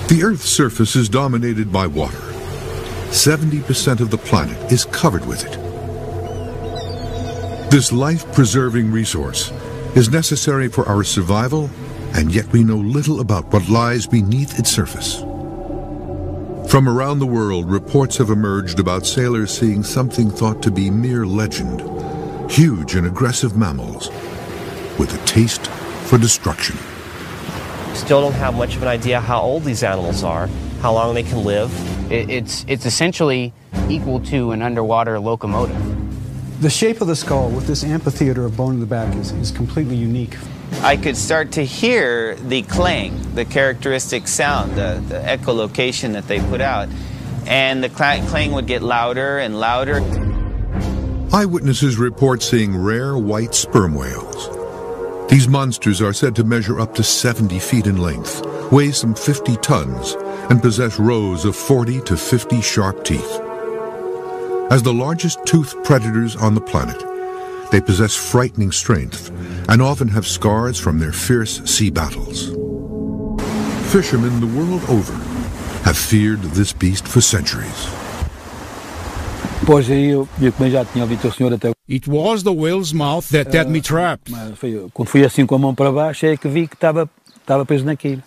The Earth's surface is dominated by water. 70% of the planet is covered with it. This life-preserving resource is necessary for our survival, and yet we know little about what lies beneath its surface. From around the world, reports have emerged about sailors seeing something thought to be mere legend, huge and aggressive mammals with a taste for destruction. Still don't have much of an idea how old these animals are, how long they can live. It's essentially equal to an underwater locomotive. The shape of the skull with this amphitheater of bone in the back is completely unique. I could start to hear the clang, the characteristic sound, the echolocation that they put out. And the clang would get louder and louder. Eyewitnesses report seeing rare white sperm whales. These monsters are said to measure up to 70 feet in length, weigh some 50 tons, and possess rows of 40 to 50 sharp teeth. As the largest toothed predators on the planet, they possess frightening strength and often have scars from their fierce sea battles. Fishermen the world over have feared this beast for centuries. It was the whale's mouth that had me trapped. Quando fui assim com a mão para baixo é que vi que estava preso naquilo.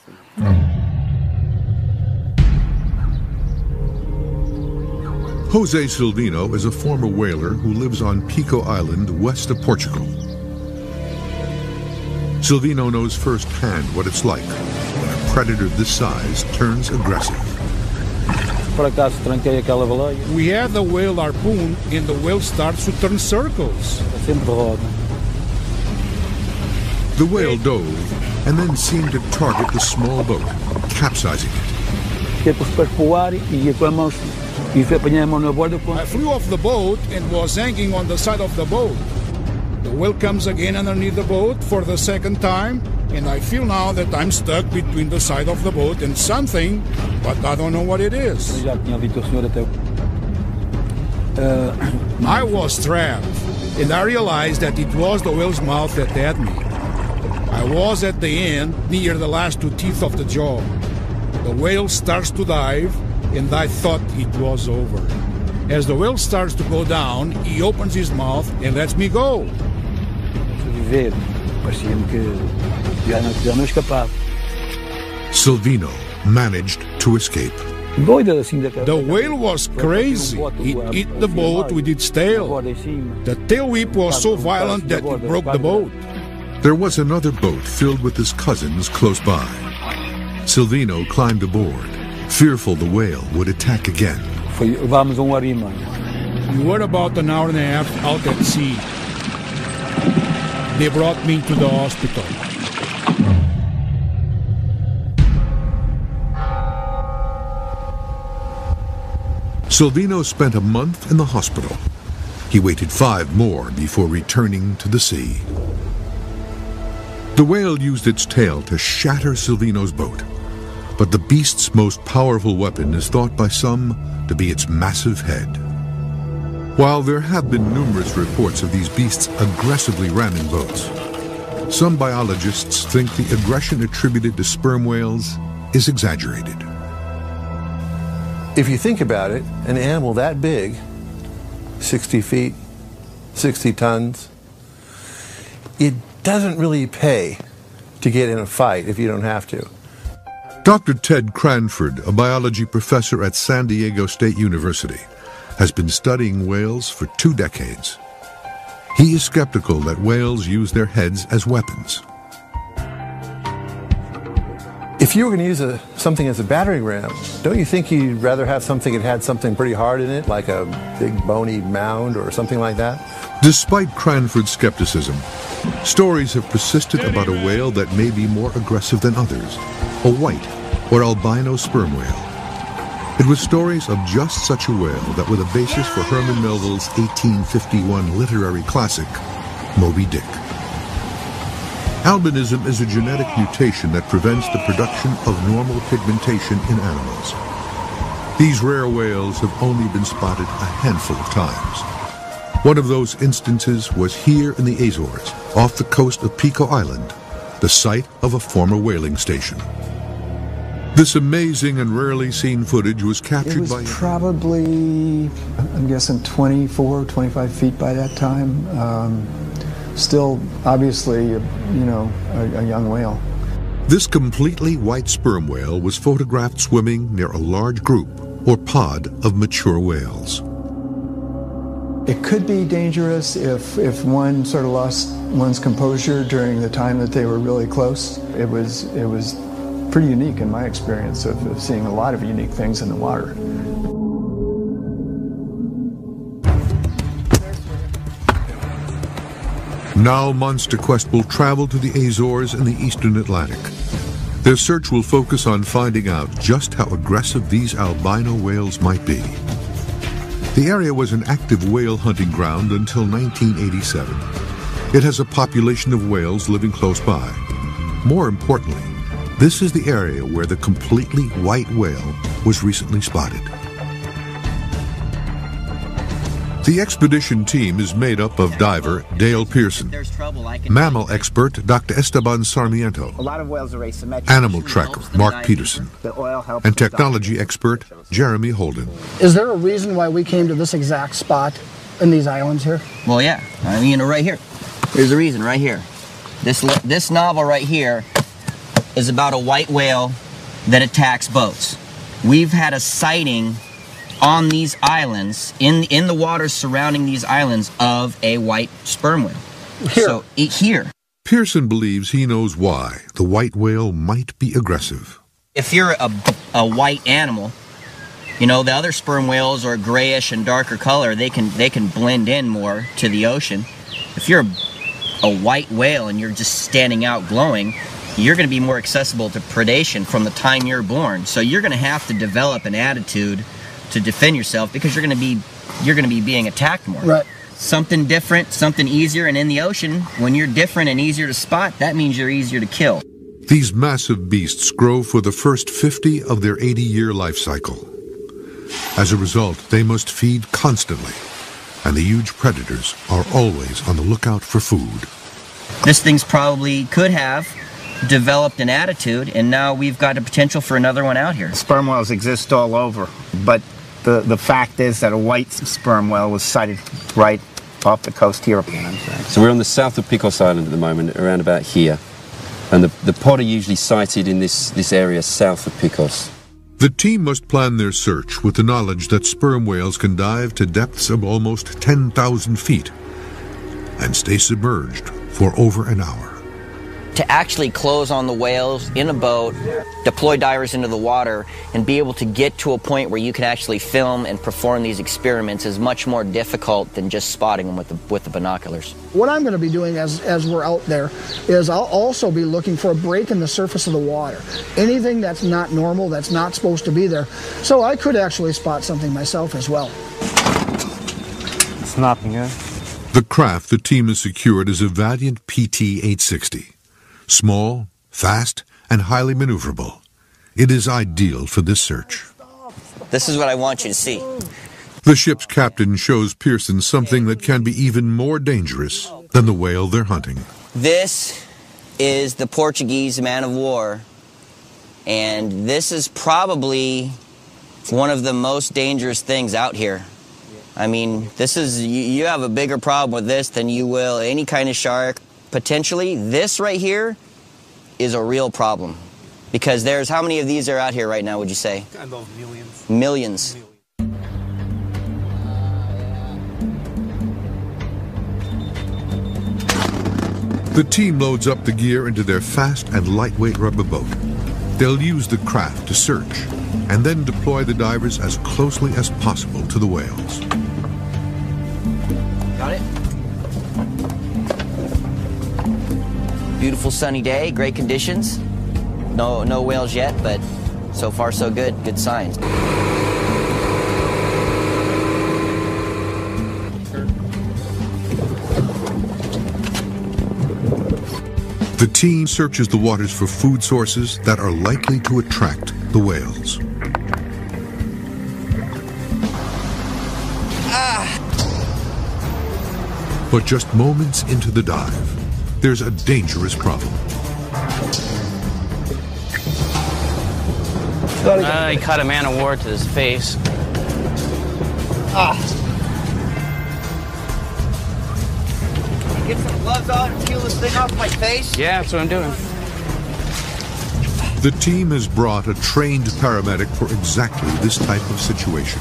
José Silvino is a former whaler who lives on Pico Island, west of Portugal. Silvino knows firsthand what it's like when a predator this size turns aggressive. We had the whale harpoon and the whale starts to turn circles. The whale dove and then seemed to target the small boat, capsizing it. I flew off the boat and was hanging on the side of the boat. The whale comes again underneath the boat for the second time, and I feel now that I'm stuck between the side of the boat and something, but I don't know what it is. I was trapped, and I realized that it was the whale's mouth that had me. I was at the end, near the last two teeth of the jaw. The whale starts to dive, and I thought it was over. As the whale starts to go down, he opens his mouth and lets me go. Silvino managed to escape. The whale was crazy. It hit the boat with its tail. The tail whip was so violent that it broke the boat. There was another boat filled with his cousins close by. Silvino climbed aboard, fearful the whale would attack again. We were about an hour and a half out at sea. They brought me to the hospital. Silvino spent a month in the hospital. He waited 5 more before returning to the sea. The whale used its tail to shatter Silvino's boat, but the beast's most powerful weapon is thought by some to be its massive head. While there have been numerous reports of these beasts aggressively ramming boats, some biologists think the aggression attributed to sperm whales is exaggerated. If you think about it, an animal that big, 60 feet, 60 tons, it doesn't really pay to get in a fight if you don't have to. Dr. Ted Cranford, a biology professor at San Diego State University, has been studying whales for 2 decades. He is skeptical that whales use their heads as weapons. If you were going to use something as a battering ram, don't you think you'd rather have something that had something pretty hard in it, like a big bony mound or something like that? Despite Cranford's skepticism, stories have persisted about a whale that may be more aggressive than others, a white or albino sperm whale. It was stories of just such a whale that were the basis for Herman Melville's 1851 literary classic, Moby Dick. Albinism is a genetic mutation that prevents the production of normal pigmentation in animals. These rare whales have only been spotted a handful of times. One of those instances was here in the Azores, off the coast of Pico Island, the site of a former whaling station. This amazing and rarely seen footage was It captured was by... probably, I'm guessing 24, 25 feet by that time. Still, obviously, a young whale. This completely white sperm whale was photographed swimming near a large group or pod of mature whales. It could be dangerous if one sort of lost one's composure during the time that they were really close. It was pretty unique in my experience of seeing a lot of unique things in the water. Now Monster Quest will travel to the Azores in the eastern Atlantic. Their search will focus on finding out just how aggressive these albino whales might be. The area was an active whale hunting ground until 1987. It has a population of whales living close by. More importantly, this is the area where the completely white whale was recently spotted. The expedition team is made up of diver Dale Pearson, mammal expert Dr. Esteban Sarmiento, animal tracker Mark Peterson, and technology expert Jeremy Holden. Is there a reason why we came to this exact spot in these islands here? Well, yeah. I mean, right here. There's a reason right here. This novel right here is about a white whale that attacks boats. We've had a sighting on these islands, in the waters surrounding these islands, of a white sperm whale. Here. So, here. Pearson believes he knows why the white whale might be aggressive. If you're a white animal, the other sperm whales are grayish and darker color. They can blend in more to the ocean. If you're a white whale and you're just standing out glowing, you're going to be more accessible to predation from the time you're born. So you're going to have to develop an attitude to defend yourself because you're going to be being attacked more. Right. Something different, something easier, and in the ocean, when you're different and easier to spot, that means you're easier to kill. These massive beasts grow for the first 50 of their 80-year life cycle. As a result, they must feed constantly, and the huge predators are always on the lookout for food. This thing's probably could have developed an attitude, and now we've got a potential for another one out here. Sperm whales exist all over, but the fact is that a white sperm whale was sighted right off the coast here. So we're on the south of Picos Island at the moment, around about here. And the pod are usually sighted in this area south of Picos. The team must plan their search with the knowledge that sperm whales can dive to depths of almost 10,000 feet and stay submerged for over an hour. To actually close on the whales in a boat, deploy divers into the water, and be able to get to a point where you can actually film and perform these experiments is much more difficult than just spotting them with the binoculars. What I'm going to be doing as we're out there is I'll also be looking for a break in the surface of the water. Anything that's not normal, that's not supposed to be there. So I could actually spot something myself as well. It's nothing, yeah? The craft the team has secured is a Valiant PT-860. Small, fast, and highly maneuverable. It is ideal for this search. This is what I want you to see. The ship's captain shows Pearson something that can be even more dangerous than the whale they're hunting. This is the Portuguese man of war, and this is probably one of the most dangerous things out here. I mean, you have a bigger problem with this than you will any kind of shark. Potentially, this right here is a real problem. Because there's, how many of these are out here right now, would you say? Kind of millions. Millions. The team loads up the gear into their fast and lightweight rubber boat. They'll use the craft to search, and then deploy the divers as closely as possible to the whales. Got it? Beautiful sunny day, great conditions. No whales yet, but so far so good. Good signs. The team searches the waters for food sources that are likely to attract the whales. But just moments into the dive, there's a dangerous problem. He cut a man of war to his face. Get some gloves on and peel this thing off my face? Yeah, that's what I'm doing. The team has brought a trained paramedic for exactly this type of situation.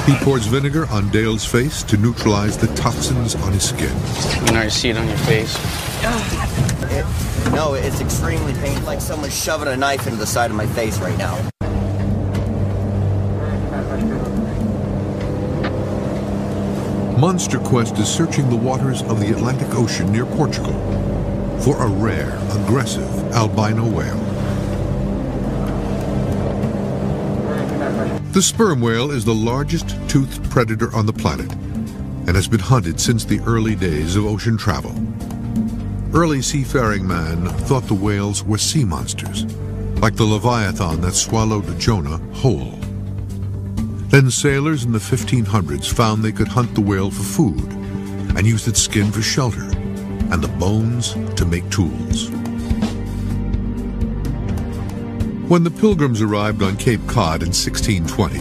He pours vinegar on Dale's face to neutralize the toxins on his skin. You can already see it on your face. No, it's extremely painful, like someone's shoving a knife into the side of my face right now. Monster Quest is searching the waters of the Atlantic Ocean near Portugal for a rare, aggressive albino whale. The sperm whale is the largest toothed predator on the planet and has been hunted since the early days of ocean travel. Early seafaring man thought the whales were sea monsters, like the Leviathan that swallowed Jonah whole. Then sailors in the 1500s found they could hunt the whale for food and used its skin for shelter and the bones to make tools. When the Pilgrims arrived on Cape Cod in 1620,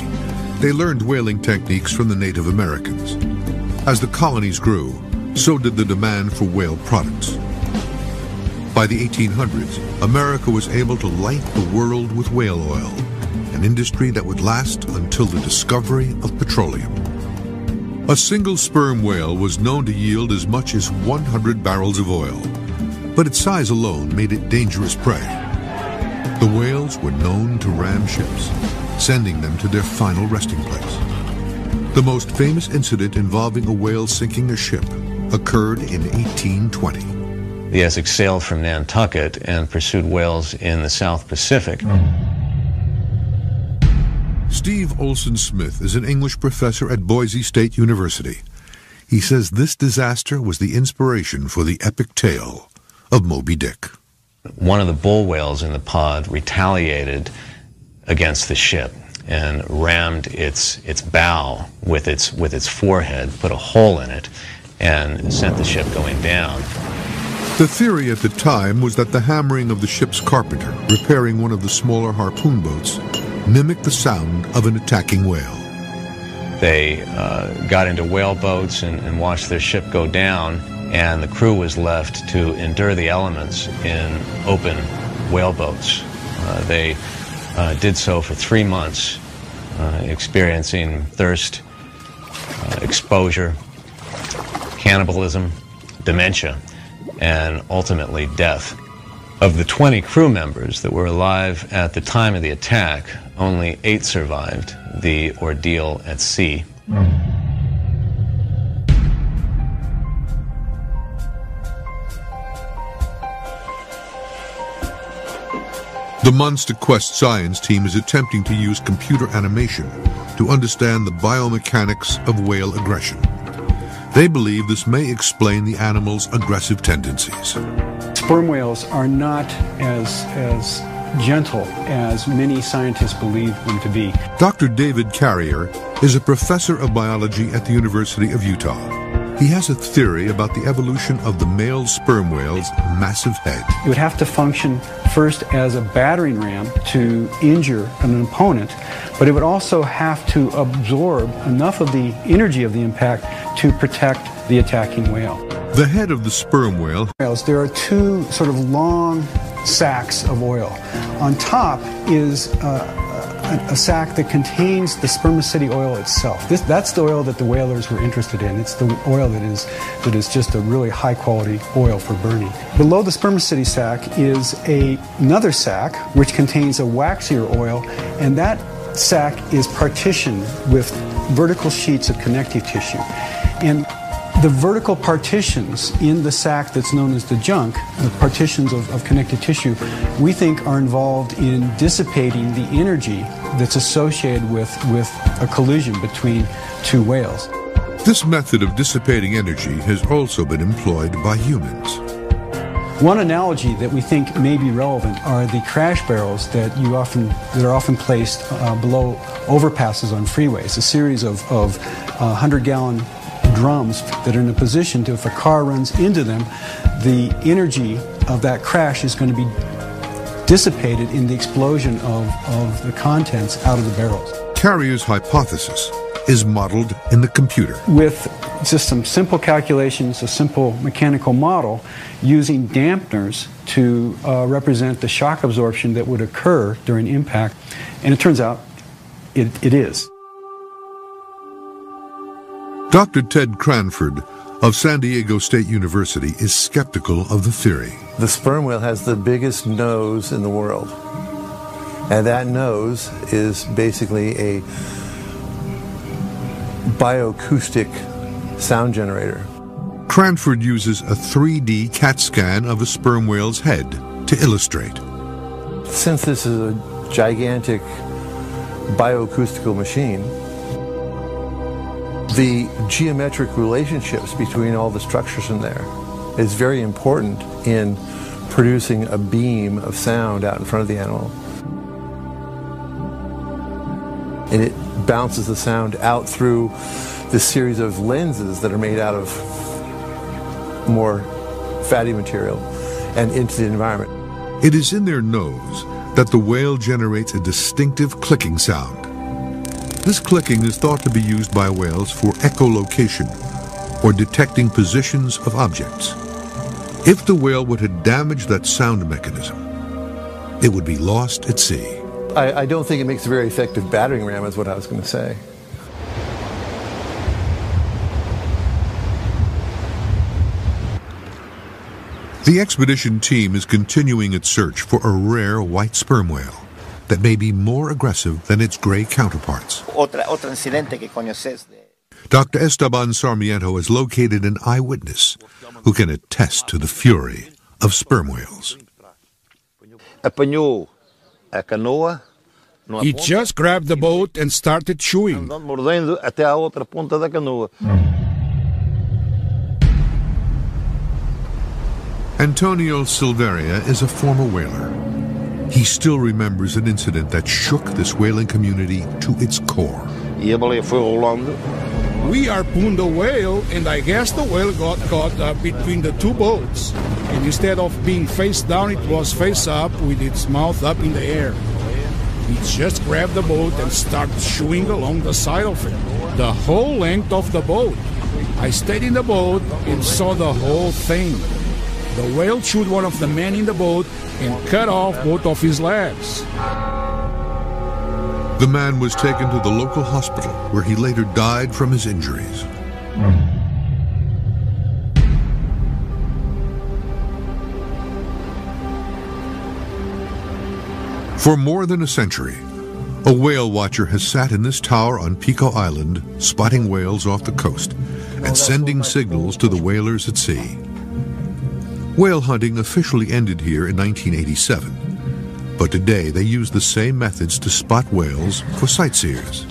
they learned whaling techniques from the Native Americans. As the colonies grew, so did the demand for whale products. By the 1800s, America was able to light the world with whale oil, an industry that would last until the discovery of petroleum. A single sperm whale was known to yield as much as 100 barrels of oil, but its size alone made it dangerous prey. The whales were known to ram ships, sending them to their final resting place. The most famous incident involving a whale sinking a ship occurred in 1820. The Essex sailed from Nantucket and pursued whales in the South Pacific. Steve Olson-Smith is an English professor at Boise State University. He says this disaster was the inspiration for the epic tale of Moby Dick. One of the bull whales in the pod retaliated against the ship and rammed its bow with its forehead, put a hole in it, and sent the ship going down. The theory at the time was that the hammering of the ship's carpenter repairing one of the smaller harpoon boats mimicked the sound of an attacking whale. They got into whale boats and watched their ship go down, and the crew was left to endure the elements in open whale boats. They did so for 3 months, experiencing thirst, exposure, cannibalism, dementia, and ultimately death. Of the 20 crew members that were alive at the time of the attack, only 8 survived the ordeal at sea. The Monster Quest science team is attempting to use computer animation to understand the biomechanics of whale aggression. They believe this may explain the animal's aggressive tendencies. Sperm whales are not as gentle as many scientists believe them to be. Dr. David Carrier is a professor of biology at the University of Utah. He has a theory about the evolution of the male sperm whale's massive head. It would have to function first as a battering ram to injure an opponent, but it would also have to absorb enough of the energy of the impact to protect the attacking whale. The head of the sperm whale. There are 2 sort of long sacs of oil. On top is a sac that contains the spermaceti oil itself. That's the oil that the whalers were interested in. It's the oil that is just a really high quality oil for burning. Below the spermaceti sac is another sac which contains a waxier oil, and that sac is partitioned with vertical sheets of connective tissue. And the vertical partitions in the sac that's known as the junk, the partitions of connective tissue, we think are involved in dissipating the energy that's associated with a collision between 2 whales. This method of dissipating energy has also been employed by humans. One analogy that we think may be relevant are the crash barrels that are often placed below overpasses on freeways, a series of 100-gallon drums that are in a position to, if a car runs into them, the energy of that crash is going to be dissipated in the explosion of the contents out of the barrels. Carrier's hypothesis is modeled in the computer. With just some simple calculations, a simple mechanical model, using dampeners to represent the shock absorption that would occur during impact. And it turns out it is. Dr. Ted Cranford of San Diego State University is skeptical of the theory. The sperm whale has the biggest nose in the world. And that nose is basically a bioacoustic sound generator. Cranford uses a 3D CAT scan of a sperm whale's head to illustrate. Since this is a gigantic bioacoustical machine, the geometric relationships between all the structures in there is very important in producing a beam of sound out in front of the animal. And it bounces the sound out through this series of lenses that are made out of more fatty material and into the environment. It is in their nose that the whale generates a distinctive clicking sound. This clicking is thought to be used by whales for echolocation, or detecting positions of objects. If the whale were to damage that sound mechanism, it would be lost at sea. I don't think it makes a very effective battering ram, is what I was going to say. The expedition team is continuing its search for a rare white sperm whale that may be more aggressive than its gray counterparts. Dr. Esteban Sarmiento has located an eyewitness who can attest to the fury of sperm whales. He just grabbed the boat and started chewing. Antonio Silveria is a former whaler. He still remembers an incident that shook this whaling community to its core. We harpooned the whale, and I guess the whale got caught between the two boats. And instead of being face down, it was face up with its mouth up in the air. He just grabbed the boat and started chewing along the side of it, the whole length of the boat. I stayed in the boat and saw the whole thing. The whale chewed one of the men in the boat and cut off both of his legs. The man was taken to the local hospital, where he later died from his injuries. For more than a century, a whale watcher has sat in this tower on Pico Island, spotting whales off the coast and sending signals to the whalers at sea. Whale hunting officially ended here in 1987, but today they use the same methods to spot whales for sightseers.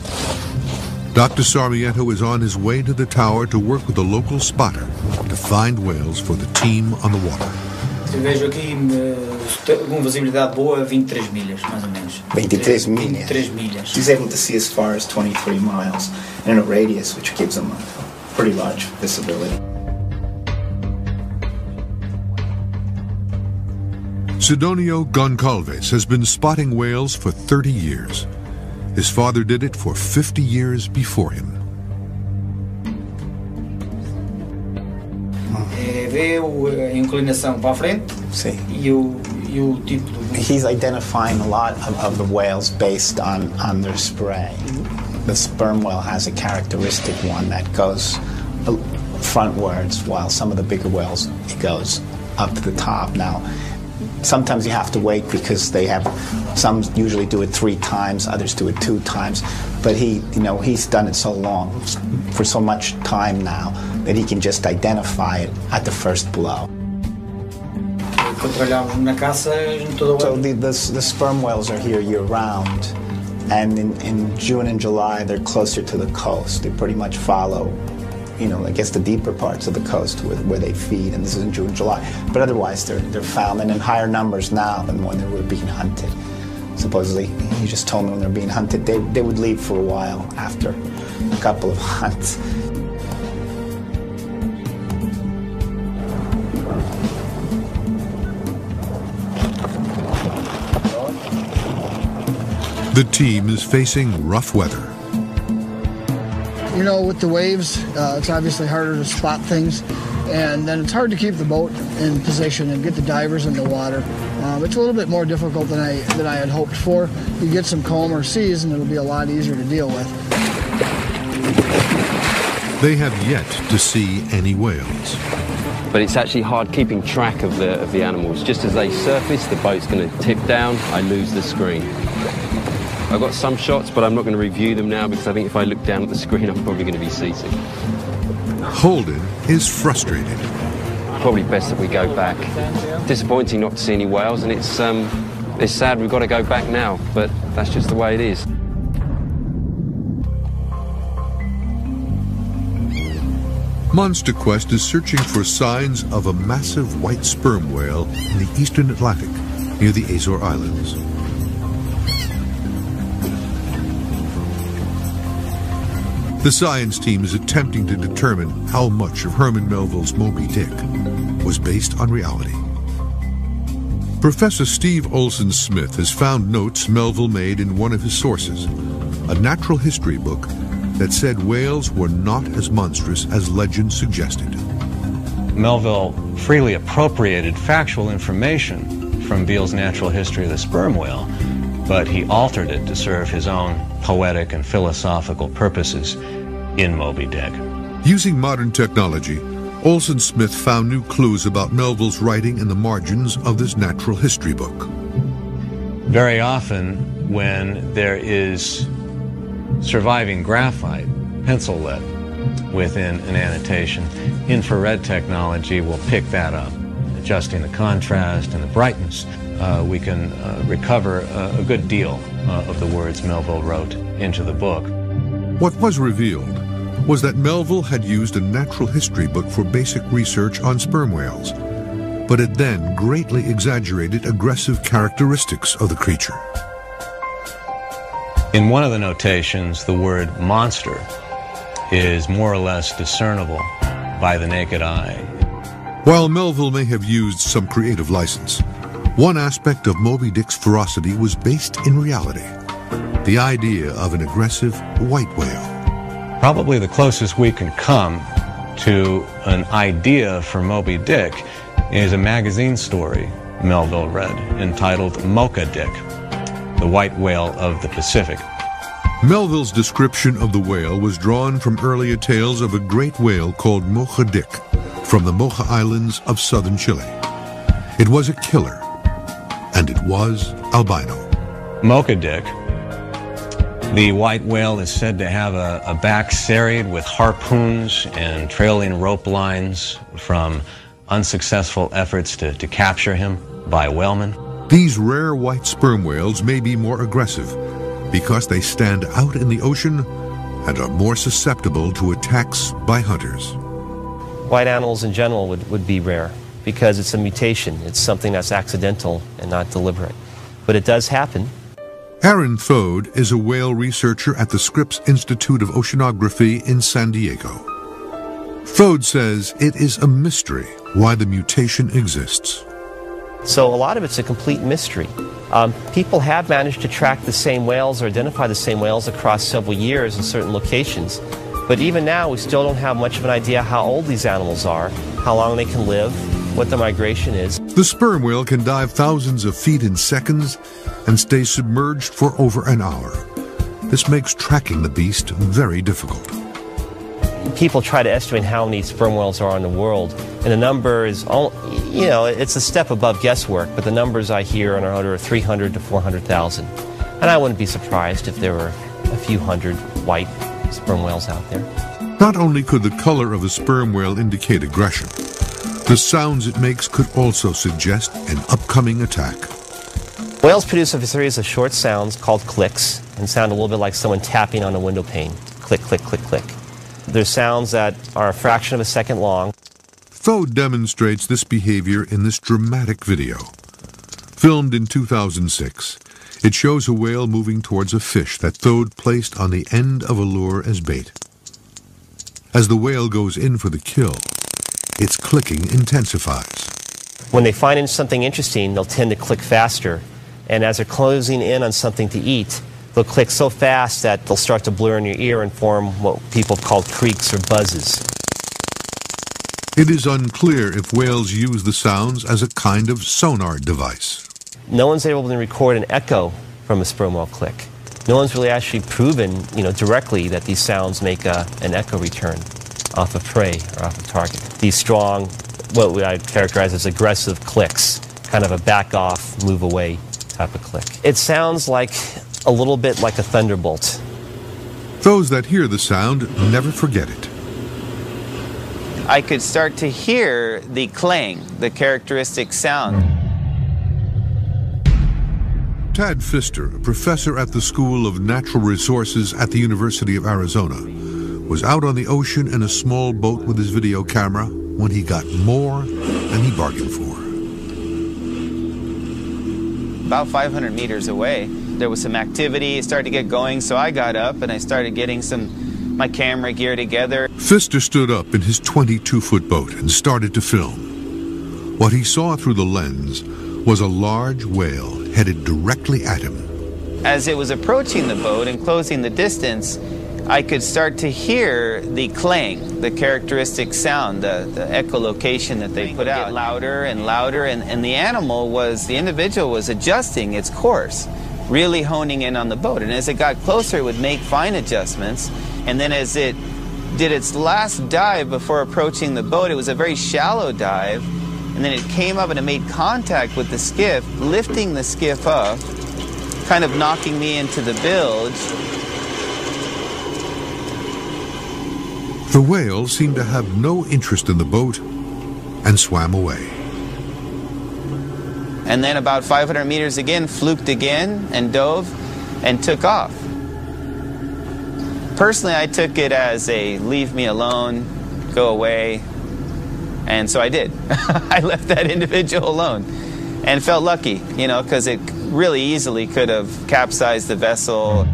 Dr. Sarmiento is on his way to the tower to work with a local spotter to find whales for the team on the water. Eu vejo aqui com visibilidade boa 23 milhas, mais ou menos. 23 milhas? 23 milhas. He's able to see as far as 23 miles in a radius, which gives him a pretty large visibility. Sidonio Goncalves has been spotting whales for 30 years. His father did it for 50 years before him. Vê a inclinação para a frente e o tipo do... He's identifying a lot of the whales based on their spray. The sperm whale has a characteristic one that goes frontwards, while some of the bigger whales, it goes up to the top. Now, sometimes you have to wait because they have, some usually do it 3 times, others do it 2 times. But he's done it so long, for so much time now, that he can just identify it at the first blow. So the sperm whales are here year-round, and in June and July they're closer to the coast. They pretty much follow, I guess the deeper parts of the coast where they feed, and this is in June and July. But otherwise they're found, and in higher numbers now than when they were being hunted. Supposedly, he just told me when they're being hunted, they would leave for a while after a couple of hunts. The team is facing rough weather. You know, with the waves, it's obviously harder to spot things, and then it's hard to keep the boat in position and get the divers in the water. It's a little bit more difficult than I had hoped for. You get some calmer seas, and it'll be a lot easier to deal with. They have yet to see any whales. But it's actually hard keeping track of the animals. Just as they surface, the boat's going to tip down, I lose the screen. I've got some shots, but I'm not going to review them now because I think if I look down at the screen, I'm probably going to be seasick. Holden is frustrated. Probably best that we go back. Disappointing not to see any whales, and it's sad we've got to go back now, but that's just the way it is. Monster Quest is searching for signs of a massive white sperm whale in the eastern Atlantic, near the Azores Islands. The science team is attempting to determine how much of Herman Melville's Moby Dick was based on reality. Professor Steve Olson Smith has found notes Melville made in one of his sources, a natural history book that said whales were not as monstrous as legend suggested. Melville freely appropriated factual information from Beale's Natural History of the Sperm Whale, but he altered it to serve his own poetic and philosophical purposes in Moby Dick. Using modern technology, Olson Smith found new clues about Melville's writing in the margins of this natural history book. Very often, when there is surviving graphite, pencil lead, within an annotation, infrared technology will pick that up. Adjusting the contrast and the brightness, we can recover a good deal of the words Melville wrote into the book. What was revealed was that Melville had used a natural history book for basic research on sperm whales, but had then greatly exaggerated aggressive characteristics of the creature. In one of the notations, the word monster is more or less discernible by the naked eye. While Melville may have used some creative license, one aspect of Moby Dick's ferocity was based in reality: the idea of an aggressive white whale. Probably the closest we can come to an idea for Moby Dick is a magazine story Melville read entitled Mocha Dick, the white whale of the Pacific. Melville's description of the whale was drawn from earlier tales of a great whale called Mocha Dick from the Mocha Islands of southern Chile. It was a killer, and it was albino. Mocha Dick, the white whale, is said to have a back serried with harpoons and trailing rope lines from unsuccessful efforts to capture him by whalemen. These rare white sperm whales may be more aggressive because they stand out in the ocean and are more susceptible to attacks by hunters. White animals in general would be rare because it's a mutation. It's something that's accidental and not deliberate. But it does happen. Aaron Thode is a whale researcher at the Scripps Institute of Oceanography in San Diego. Thode says it is a mystery why the mutation exists. So a lot of it's a complete mystery. People have managed to track the same whales or identify the same whales across several years in certain locations. But even now, we still don't have much of an idea how old these animals are, how long they can live, what the migration is. The sperm whale can dive thousands of feet in seconds and stay submerged for over an hour. This makes tracking the beast very difficult. People try to estimate how many sperm whales are in the world, and the number is, you know, it's a step above guesswork, but the numbers I hear are on the order of 300 to 400,000. And I wouldn't be surprised if there were a few hundred white sperm whales out there. Not only could the color of a sperm whale indicate aggression, the sounds it makes could also suggest an upcoming attack. Whales produce a series of short sounds called clicks and sound a little bit like someone tapping on a window pane. Click, click, click, click. There's sounds that are a fraction of a second long. Thode demonstrates this behavior in this dramatic video. Filmed in 2006, it shows a whale moving towards a fish that Thode placed on the end of a lure as bait. As the whale goes in for the kill, its clicking intensifies. When they find something interesting, they'll tend to click faster. And as they're closing in on something to eat, They'll click so fast that they'll start to blur in your ear and form what people call creaks or buzzes. It is unclear if whales use the sounds as a kind of sonar device. No one's able to record an echo from a sperm whale click. No one's really actually proven, directly that these sounds make an echo return off of prey or off of target. These strong, what I'd characterize as aggressive clicks, kind of a back off, move away type of click. It sounds like a little bit like a thunderbolt. Those that hear the sound never forget it. I could start to hear the clang, the characteristic sound. Tad Pfister, a professor at the School of Natural Resources at the University of Arizona, was out on the ocean in a small boat with his video camera when he got more than he bargained for. About 500 meters away, there was some activity. It started to get going, so I got up and I started getting my camera gear together. Pfister stood up in his 22-foot boat and started to film. What he saw through the lens was a large whale headed directly at him. As it was approaching the boat and closing the distance, I could start to hear the clang, the characteristic sound, the echolocation that they put out. Louder and louder, and the individual was adjusting its course, really honing in on the boat. And as it got closer, it would make fine adjustments. And then as it did its last dive before approaching the boat, it was a very shallow dive, and then it came up and it made contact with the skiff, lifting the skiff up, kind of knocking me into the bilge. The whale seemed to have no interest in the boat and swam away. And then about 500 meters again, fluked again and dove and took off. Personally, I took it as a leave me alone, go away, and so I did. I left that individual alone and felt lucky, because it really easily could have capsized the vessel.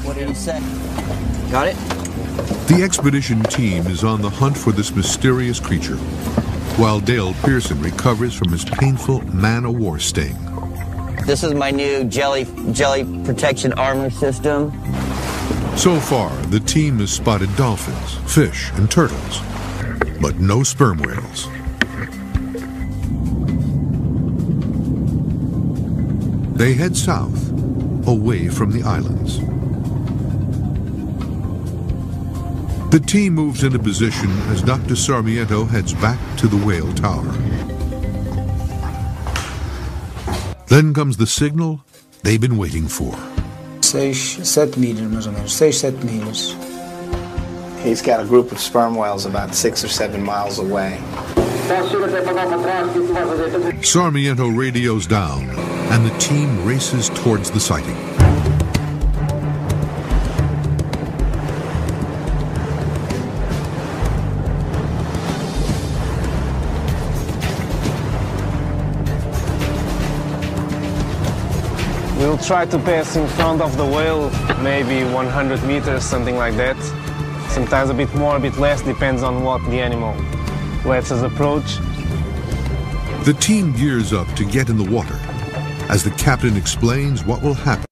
What did he say? Got it? The expedition team is on the hunt for this mysterious creature, while Dale Pearson recovers from his painful man-o'-war sting. This is my new jelly protection armor system. So far, the team has spotted dolphins, fish, and turtles, but no sperm whales. They head south, away from the islands. The team moves into position as Dr. Sarmiento heads back to the whale tower. Then comes the signal they've been waiting for. 6-7 milhas, mais ou menos. 6-7 milhas. He's got a group of sperm whales about 6 or 7 miles away. Sarmiento radios down, and the team races towards the sighting. We'll try to pass in front of the whale, maybe 100 meters, something like that. Sometimes a bit more, a bit less, depends on what the animal lets us approach. The team gears up to get in the water as the captain explains what will happen.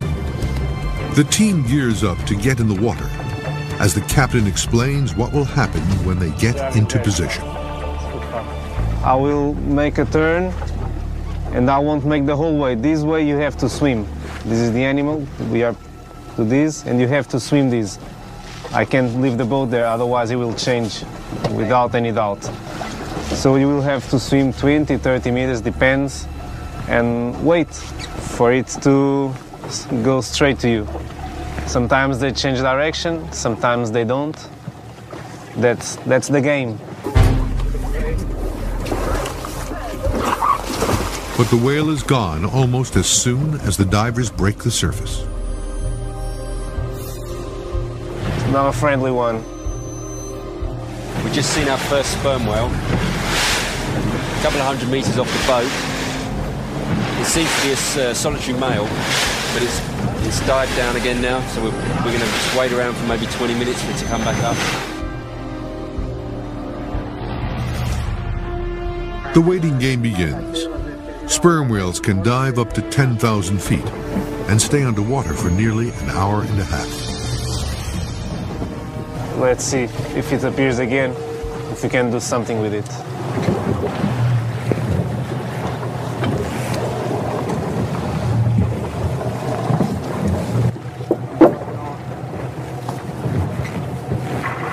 The team gears up to get in the water as the captain explains what will happen when they get into position. I will make a turn, and I won't make the whole way. This way you have to swim. This is the animal. We are to this, and you have to swim this. I can't leave the boat there, otherwise it will change without any doubt. So you will have to swim 20, 30 meters, depends, and wait for it to go straight to you. Sometimes they change direction, sometimes they don't. That's the game. But the whale is gone almost as soon as the divers break the surface. Not a friendly one. We've just seen our first sperm whale, a couple of 100 meters off the boat. It seems to be a solitary male, but it's dived down again now, so we're going to just wait around for maybe 20 minutes for it to come back up. The waiting game begins. Sperm whales can dive up to 10,000 feet and stay underwater for nearly an hour and a half. Let's see if it appears again, if we can do something with it.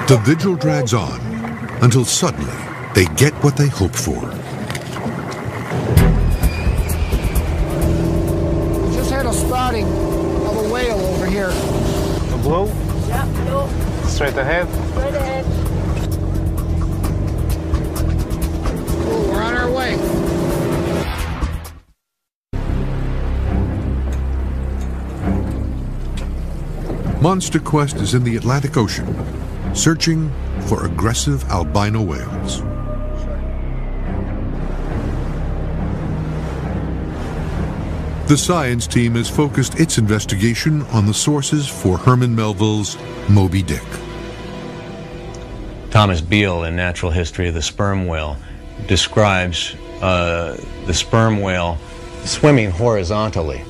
The vigil drags on until suddenly they get what they hope for. Just had a spotting of a whale over here. A blow? Yeah, no. Straight ahead? Straight ahead. Oh, we're on our way. Monster Quest is in the Atlantic Ocean, searching for aggressive albino whales. The science team has focused its investigation on the sources for Herman Melville's Moby Dick. Thomas Beale, in Natural History of the Sperm Whale, describes the sperm whale swimming horizontally,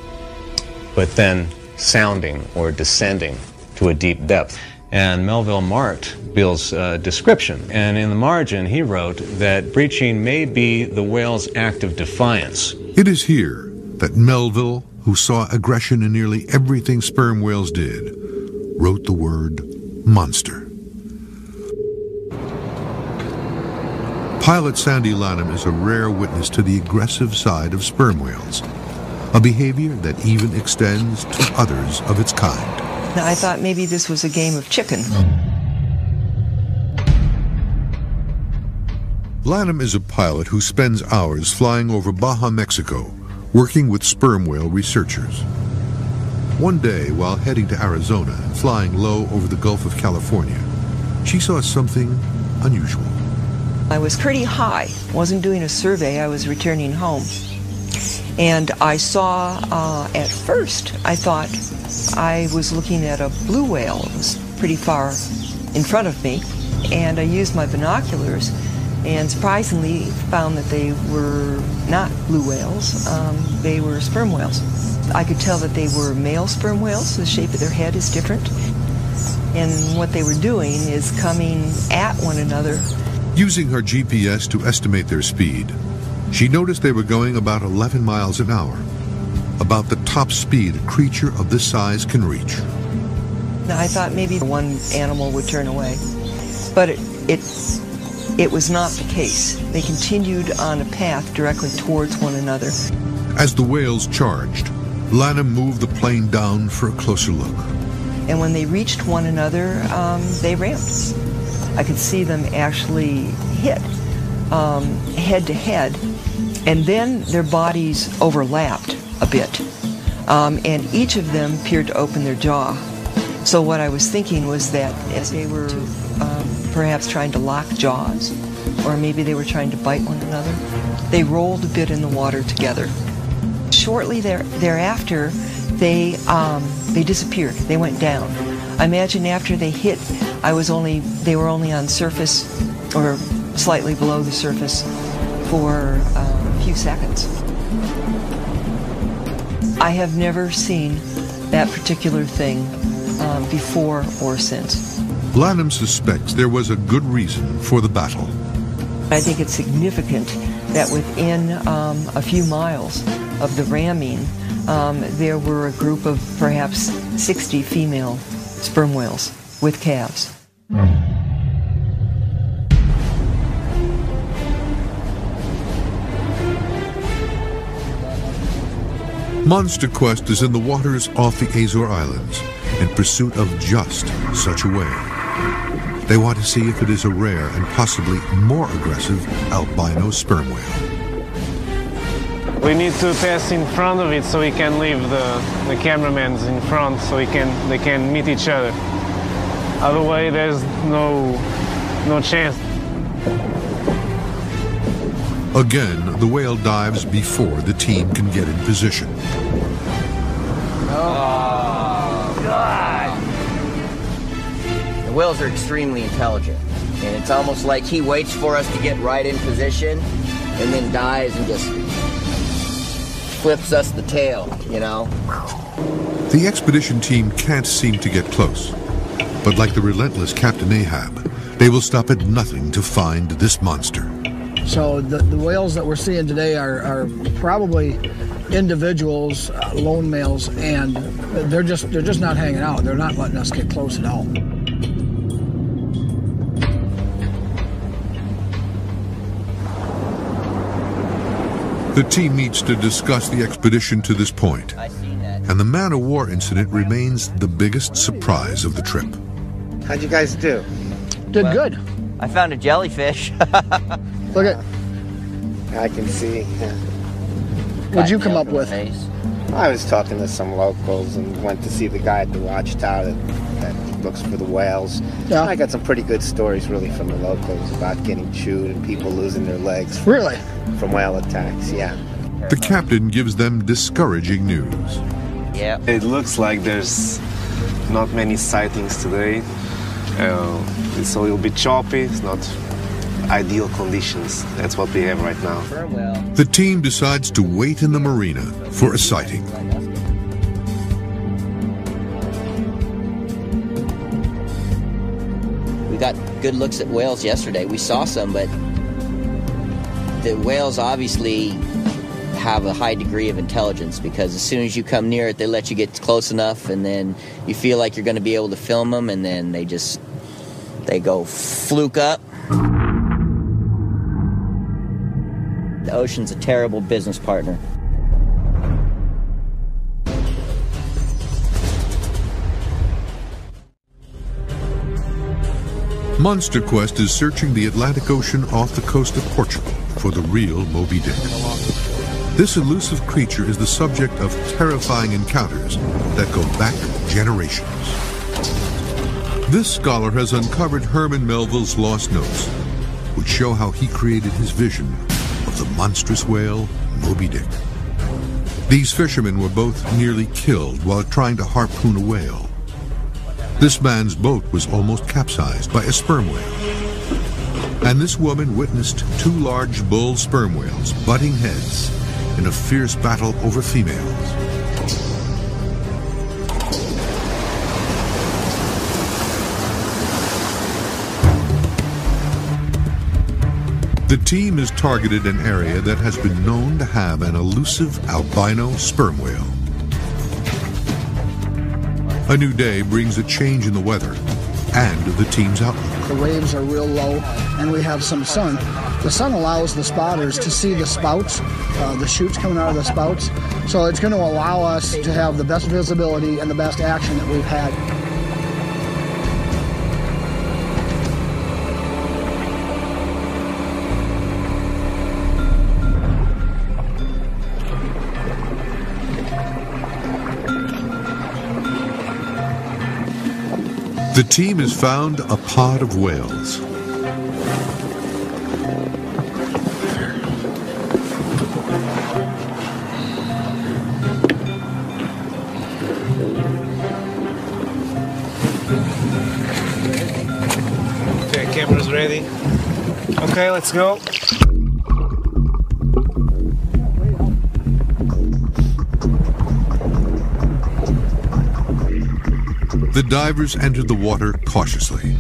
but then sounding or descending to a deep depth. And Melville marked Beale's description, and in the margin he wrote that breaching may be the whale's act of defiance. It is here that Melville, who saw aggression in nearly everything sperm whales did, wrote the word monster. Pilot Sandy Lanham is a rare witness to the aggressive side of sperm whales, a behavior that even extends to others of its kind. I thought maybe this was a game of chicken. Lanham is a pilot who spends hours flying over Baja, Mexico, working with sperm whale researchers. One day, while heading to Arizona and flying low over the Gulf of California, she saw something unusual. I was pretty high, wasn't doing a survey, I was returning home. And I saw, at first, I thought I was looking at a blue whale. It was pretty far in front of me. And I used my binoculars and surprisingly found that they were not blue whales, they were sperm whales. I could tell that they were male sperm whales, the shape of their head is different. And what they were doing is coming at one another. Using her GPS to estimate their speed, she noticed they were going about 11 miles an hour, about the top speed a creature of this size can reach. I thought maybe one animal would turn away, but it was not the case. They continued on a path directly towards one another. As the whales charged, Lanham moved the plane down for a closer look. And when they reached one another, they rammed. I could see them actually hit head to head, and then their bodies overlapped a bit, and each of them appeared to open their jaw. So what I was thinking was that as they were perhaps trying to lock jaws, or maybe they were trying to bite one another, they rolled a bit in the water together. Shortly thereafter, they disappeared. They went down. I imagine after they hit, they were only on surface or slightly below the surface for a few seconds. I have never seen that particular thing before or since. Lanham suspects there was a good reason for the battle. I think it's significant that within a few miles of the ramming, there were a group of perhaps 60 female sperm whales with calves. Monster Quest is in the waters off the Azore Islands in pursuit of just such a whale. They want to see if it is a rare and possibly more aggressive albino sperm whale. We need to pass in front of it so we can leave the cameramen in front so they can meet each other. Otherwise, there's no chance. Again, the whale dives before the team can get in position. Oh, God! The whales are extremely intelligent, and it's almost like he waits for us to get right in position, and then dives and just flips us the tail, you know. The expedition team can't seem to get close, but like the relentless Captain Ahab, they will stop at nothing to find this monster. So the whales that we're seeing today are probably individuals, lone males, and they're just not hanging out. They're not letting us get close at all. The team meets to discuss the expedition to this point, and the man-of-war incident remains the biggest surprise of the trip. How'd you guys do? Did good. I found a jellyfish. Look at. I can see. Yeah. What'd you come up with? I was talking to some locals and went to see the guy at the watchtower that looks for the whales. Yeah. I got some pretty good stories really from the locals about getting chewed and people losing their legs. Really? From whale attacks, yeah. The captain gives them discouraging news. Yeah. It looks like there's not many sightings today. So it'll be choppy. It's not ideal conditions. That's what we have right now. The team decides to wait in the marina for a sighting. We got good looks at whales yesterday. We saw some, but the whales obviously have a high degree of intelligence, because as soon as you come near it, they let you get close enough, and then you feel like you're going to be able to film them, and then they go fluke up. The ocean's a terrible business partner. Monster Quest is searching the Atlantic Ocean off the coast of Portugal for the real Moby Dick. This elusive creature is the subject of terrifying encounters that go back generations. This scholar has uncovered Herman Melville's lost notes, which show how he created his vision of the monstrous whale, Moby Dick. These fishermen were both nearly killed while trying to harpoon a whale. This man's boat was almost capsized by a sperm whale. And this woman witnessed two large bull sperm whales butting heads in a fierce battle over females. The team has targeted an area that has been known to have an elusive albino sperm whale. A new day brings a change in the weather and the team's outlook. The waves are real low, and we have some sun. The sun allows the spotters to see the spouts, the shoots coming out of the spouts. So it's going to allow us to have the best visibility and the best action that we've had. The team has found a pod of whales. Okay, camera's ready. Okay, let's go. The divers entered the water cautiously.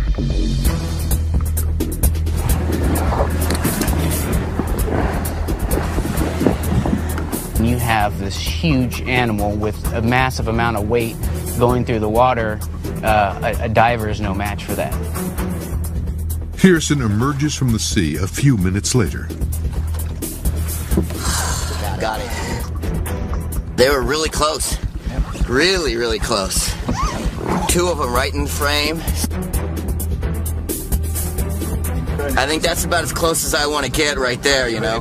You have this huge animal with a massive amount of weight going through the water. A diver is no match for that. Pearson emerges from the sea a few minutes later. Got it. They were really close. Really, really close. Two of them right in the frame. I think that's about as close as I want to get right there, you know.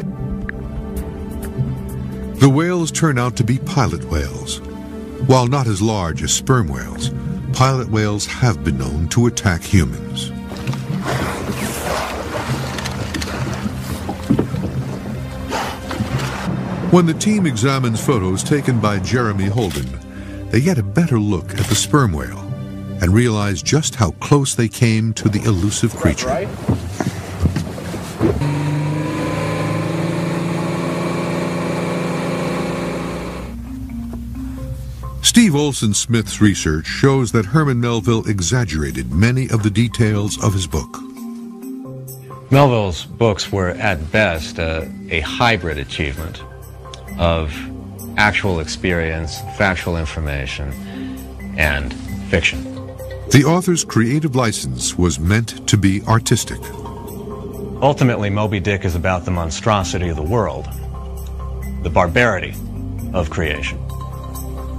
The whales turn out to be pilot whales. While not as large as sperm whales, pilot whales have been known to attack humans. When the team examines photos taken by Jeremy Holden, they get a better look at the sperm whale and realize just how close they came to the elusive creature. Steve Olson-Smith's research shows that Herman Melville exaggerated many of the details of his book. Melville's books were, at best, a hybrid achievement of actual experience, factual information, and fiction. The author's creative license was meant to be artistic. Ultimately, Moby Dick is about the monstrosity of the world, the barbarity of creation.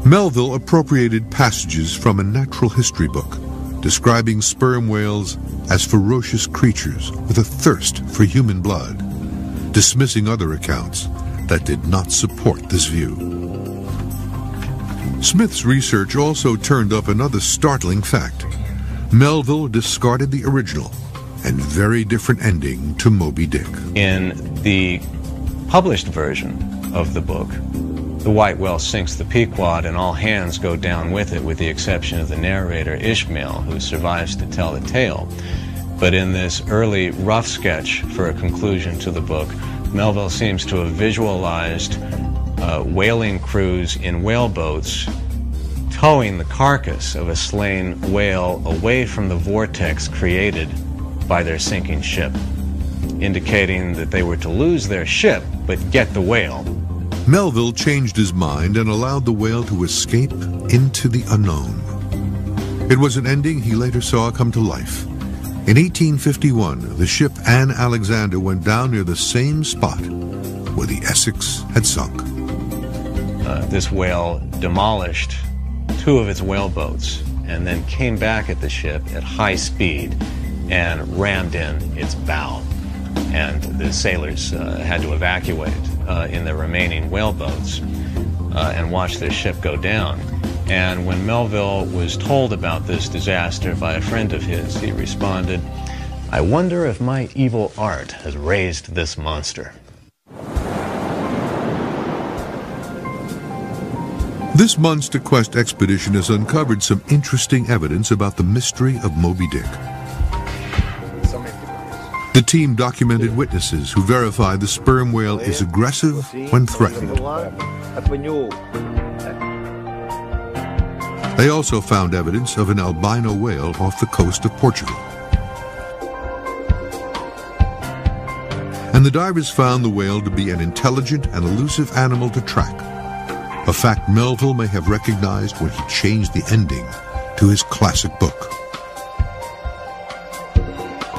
Melville appropriated passages from a natural history book describing sperm whales as ferocious creatures with a thirst for human blood, dismissing other accounts that did not support this view. Smith's research also turned up another startling fact. Melville discarded the original and very different ending to Moby Dick. In the published version of the book, the white whale sinks the Pequod and all hands go down with it, with the exception of the narrator, Ishmael, who survives to tell the tale. But in this early rough sketch for a conclusion to the book, Melville seems to have visualized whaling crews in whaleboats towing the carcass of a slain whale away from the vortex created by their sinking ship, indicating that they were to lose their ship but get the whale. Melville changed his mind and allowed the whale to escape into the unknown. It was an ending he later saw come to life. In 1851, the ship Anne Alexander went down near the same spot where the Essex had sunk. This whale demolished 2 of its whaleboats and then came back at the ship at high speed and rammed in its bow. And the sailors had to evacuate in the remaining whaleboats and watch their ship go down. And when Melville was told about this disaster by a friend of his, he responded, "I wonder if my evil art has raised this monster." This Monster Quest expedition has uncovered some interesting evidence about the mystery of Moby Dick. The team documented witnesses who verified the sperm whale is aggressive when threatened. They also found evidence of an albino whale off the coast of Portugal. And the divers found the whale to be an intelligent and elusive animal to track, a fact Melville may have recognized when he changed the ending to his classic book.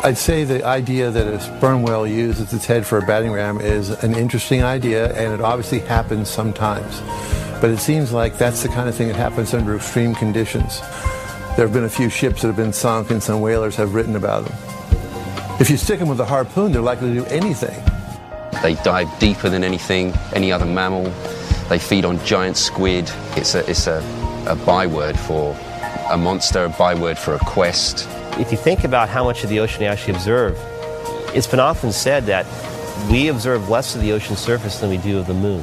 I'd say the idea that a sperm whale uses its head for a battering ram is an interesting idea, and it obviously happens sometimes. But it seems like that's the kind of thing that happens under extreme conditions. There have been a few ships that have been sunk, and some whalers have written about them. If you stick them with a harpoon, they're likely to do anything. They dive deeper than any other mammal. They feed on giant squid. It's a byword for a monster, a byword for a quest. If you think about how much of the ocean we actually observe, it's been often said that we observe less of the ocean surface than we do of the moon.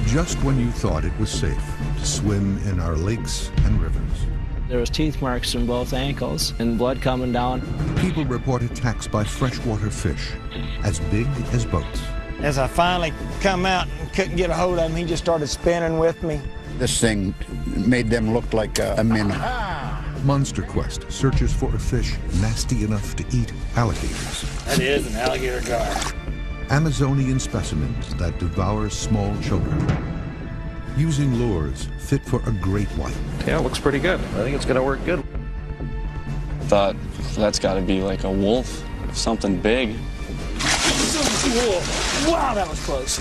Just when you thought it was safe to swim in our lakes and rivers, there was teeth marks in both ankles and blood coming down. People report attacks by freshwater fish as big as boats. As I finally come out and couldn't get a hold of him, he just started spinning with me. This thing made them look like a minnow. Monster Quest searches for a fish nasty enough to eat alligators. That is an alligator gar. Amazonian specimens that devour small children. Using lures fit for a great white. Yeah, it looks pretty good. I think it's going to work good. Thought that's got to be like a wolf, something big. Wow, that was close.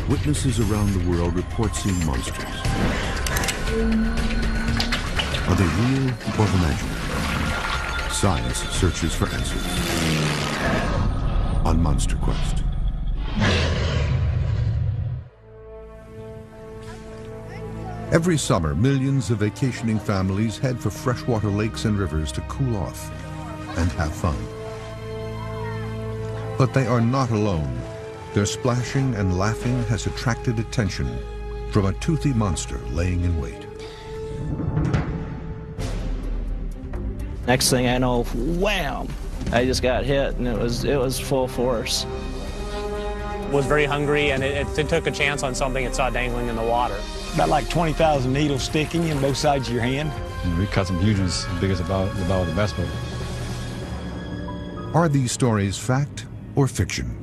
Witnesses around the world report seeing monsters. Are they real or imaginary? Science searches for answers on Monster Quest. Every summer, millions of vacationing families head for freshwater lakes and rivers to cool off and have fun. But they are not alone. Their splashing and laughing has attracted attention from a toothy monster laying in wait. Next thing I know, wham! I just got hit, and it was full force. was very hungry, and it took a chance on something it saw dangling in the water. About like 20,000 needles sticking in both sides of your hand. And we caught some huge ones, as big as the bow of the bass boat. Are these stories fact or fiction?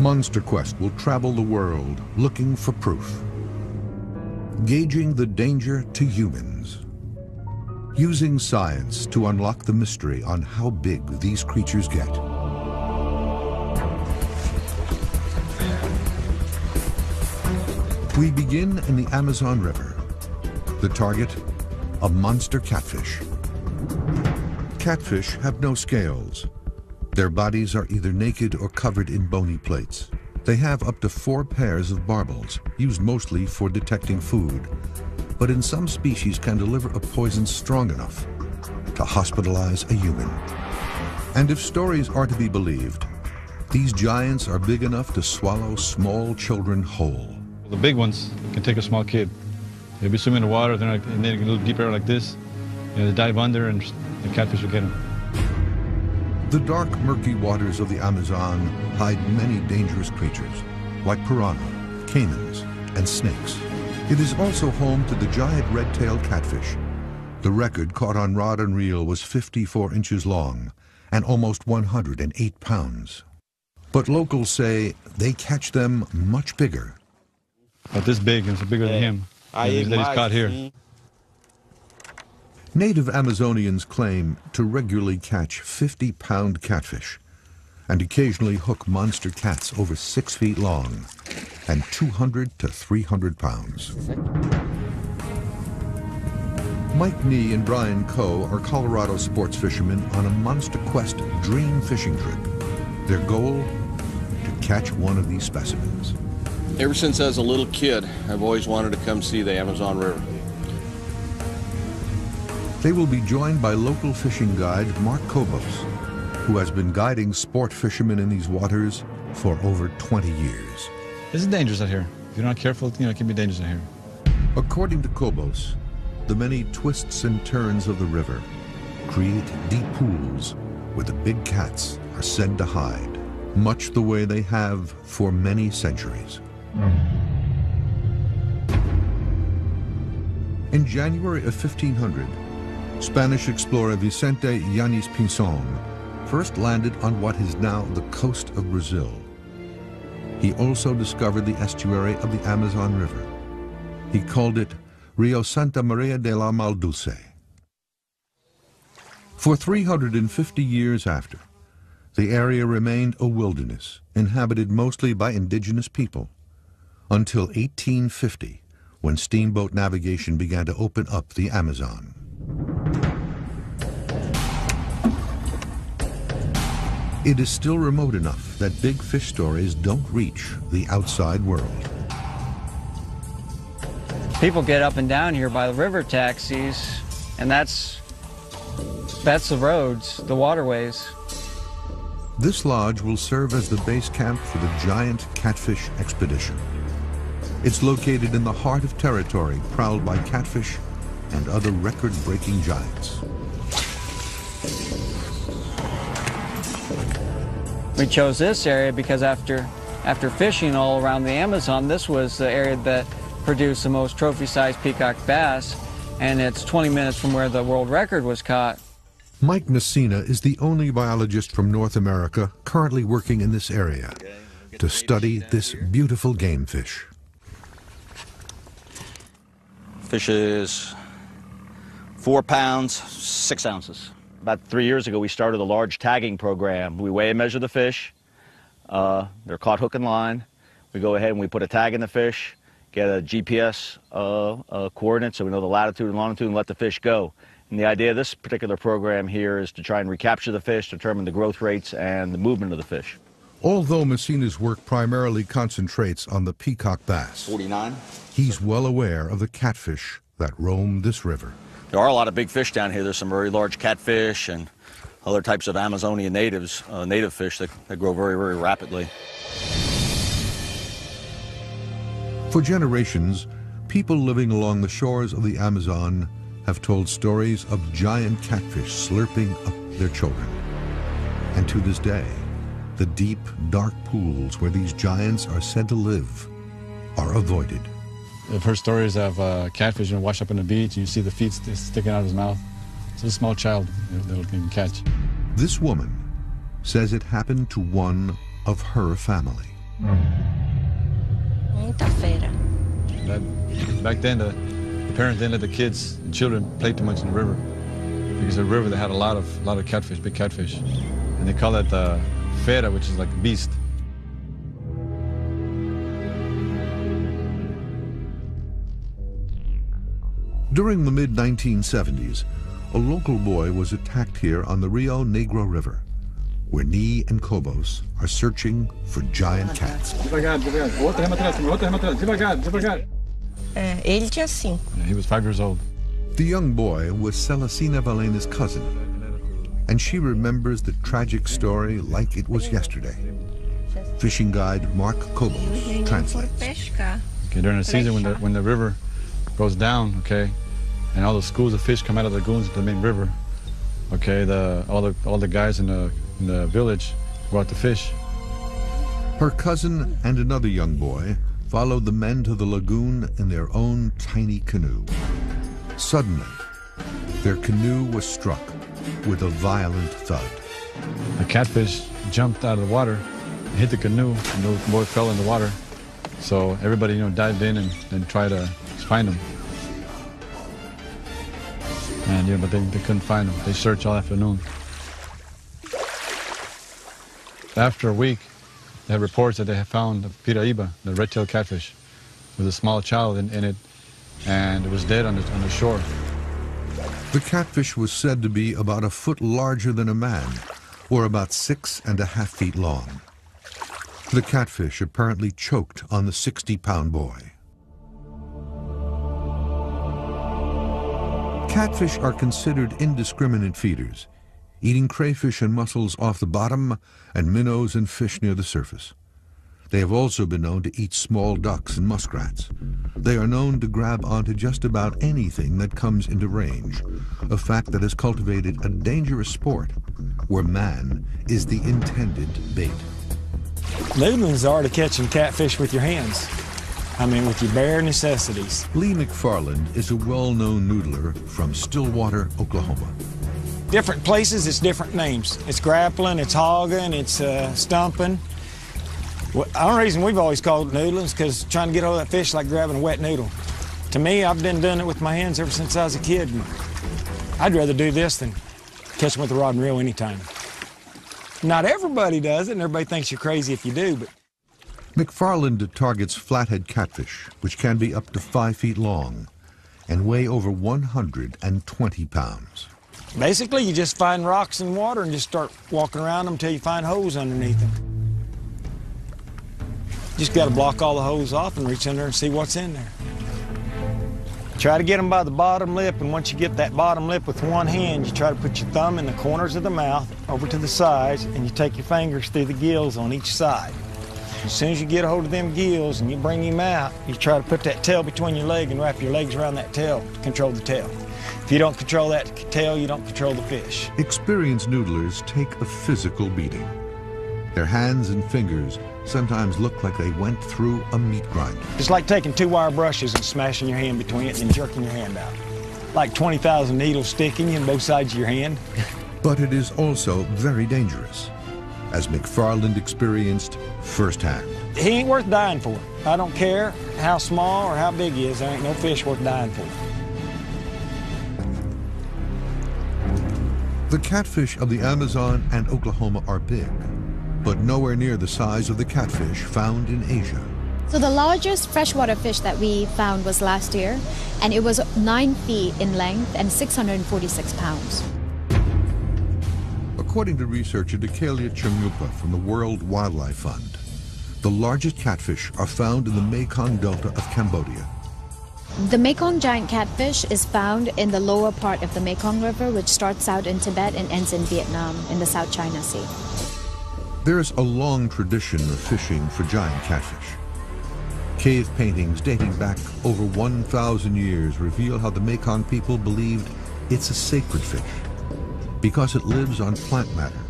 Monster Quest will travel the world looking for proof. Gauging the danger to humans. Using science to unlock the mystery on how big these creatures get. We begin in the Amazon River. The target, a monster catfish. Catfish have no scales. Their bodies are either naked or covered in bony plates. They have up to 4 pairs of barbels, used mostly for detecting food, but in some species can deliver a poison strong enough to hospitalize a human. And if stories are to be believed, these giants are big enough to swallow small children whole. The big ones can take a small kid. They'll be swimming in the water, and then a little deeper like this, they dive under and the catfish will get them. The dark, murky waters of the Amazon hide many dangerous creatures, like piranha, caimans, and snakes. It is also home to the giant red-tailed catfish. The record caught on rod and reel was 54 inches long and almost 108 pounds. But locals say they catch them much bigger. But this big, it's bigger than him. That he's caught here. Native Amazonians claim to regularly catch 50-pound catfish and occasionally hook monster cats over 6 feet long and 200 to 300 pounds. Mike Nee and Brian Coe are Colorado sports fishermen on a Monster Quest dream fishing trip. Their goal? To catch one of these specimens. Ever since I was a little kid, I've always wanted to come see the Amazon River. They will be joined by local fishing guide Mark Kobos, who has been guiding sport fishermen in these waters for over 20 years. This is dangerous out here. If you're not careful, it can be dangerous out here. According to Kobos, the many twists and turns of the river create deep pools where the big cats are said to hide, much the way they have for many centuries. In January of 1500, Spanish explorer Vicente Yanis Pinzon first landed on what is now the coast of Brazil. He also discovered the estuary of the Amazon River. He called it Rio Santa Maria de la Maldulce. For 350 years after, the area remained a wilderness, inhabited mostly by indigenous people, until 1850, when steamboat navigation began to open up the Amazon. It is still remote enough that big fish stories don't reach the outside world. People get up and down here by the river taxis, and that's the roads, the waterways. This lodge will serve as the base camp for the giant catfish expedition. It's located in the heart of territory prowled by catfish and other record-breaking giants. We chose this area because after fishing all around the Amazon, this was the area that produced the most trophy-sized peacock bass, and it's 20 minutes from where the world record was caught. Mike Messina is the only biologist from North America currently working in this area to study this beautiful game fish. Fish is 4 pounds, 6 ounces. About 3 years ago, we started a large tagging program. We weigh and measure the fish. They're caught hook and line. We go ahead and we put a tag in the fish, get a GPS coordinate so we know the latitude and longitude, and let the fish go. And the idea of this particular program here is to try and recapture the fish, determine the growth rates and the movement of the fish. Although Messina's work primarily concentrates on the peacock bass, 49. He's well aware of the catfish that roam this river. There are a lot of big fish down here. There's some very large catfish and other types of Amazonian native fish that grow very, very rapidly. For generations, people living along the shores of the Amazon have told stories of giant catfish slurping up their children. And to this day, the deep, dark pools where these giants are said to live are avoided. I've heard stories of catfish wash up on the beach, and you see the feet sticking out of his mouth. It's a small child that can catch. This woman says it happened to one of her family. Back then, the parents didn't let the kids and children play too much in the river, because the river they had a lot of catfish, big catfish, and they call it fera, which is like a beast. During the mid-1970s, a local boy was attacked here on the Rio Negro River, where Nee and Kobos are searching for giant cats. He was 5 years old. The young boy was Celestina Valena's cousin, and she remembers the tragic story like it was yesterday. Fishing guide Mark Kobos translates. Okay, during the season when the river goes down, okay, and all the schools of fish come out of the lagoons to the main river, okay, all the guys in the village go out to fish. Her cousin and another young boy followed the men to the lagoon in their own tiny canoe. Suddenly, their canoe was struck with a violent thud. A catfish jumped out of the water, hit the canoe, and the boy fell in the water. So everybody, dived in and tried to find him. And but they couldn't find him. They searched all afternoon. After a week, they had reports that they had found the piraiba, the red-tailed catfish, with a small child in it, and it was dead on the shore. The catfish was said to be about a foot larger than a man, or about 6.5 feet long. The catfish apparently choked on the 60-pound boy. Catfish are considered indiscriminate feeders, eating crayfish and mussels off the bottom and minnows and fish near the surface. They have also been known to eat small ducks and muskrats. They are known to grab onto just about anything that comes into range, a fact that has cultivated a dangerous sport where man is the intended bait. Noodling's are to catching catfish with your hands. I mean, with your bare necessities. Lee McFarland is a well-known noodler from Stillwater, Oklahoma. Different places, it's different names. It's grappling, it's hogging, it's stumping. Well, the only reason we've always called it noodling is because trying to get hold of that fish is like grabbing a wet noodle. To me, I've been doing it with my hands ever since I was a kid. And I'd rather do this than catch them with a rod and reel anytime. Not everybody does it, and everybody thinks you're crazy if you do, but... McFarland targets flathead catfish, which can be up to 5 feet long and weigh over 120 pounds. Basically, you just find rocks and water and just start walking around them until you find holes underneath them. Just got to block all the holes off and reach in there and see what's in there. Try to get them by the bottom lip, and once you get that bottom lip with one hand, you try to put your thumb in the corners of the mouth over to the sides, and you take your fingers through the gills on each side. As soon as you get a hold of them gills and you bring him out, you try to put that tail between your leg and wrap your legs around that tail to control the tail. If you don't control that tail, you don't control the fish. Experienced noodlers take a physical beating. Their hands and fingers sometimes look like they went through a meat grinder. It's like taking 2 wire brushes and smashing your hand between it and then jerking your hand out. Like 20,000 needles sticking you in both sides of your hand. But it is also very dangerous, as McFarland experienced firsthand. He ain't worth dying for. I don't care how small or how big he is, there ain't no fish worth dying for. The catfish of the Amazon and Oklahoma are big, but nowhere near the size of the catfish found in Asia. So the largest freshwater fish that we found was last year, and it was 9 feet in length and 646 pounds. According to researcher Dekalia Chungnupa from the World Wildlife Fund, the largest catfish are found in the Mekong Delta of Cambodia. The Mekong giant catfish is found in the lower part of the Mekong River, which starts out in Tibet and ends in Vietnam in the South China Sea. There is a long tradition of fishing for giant catfish. Cave paintings dating back over 1,000 years reveal how the Mekong people believed it's a sacred fish because it lives on plant matter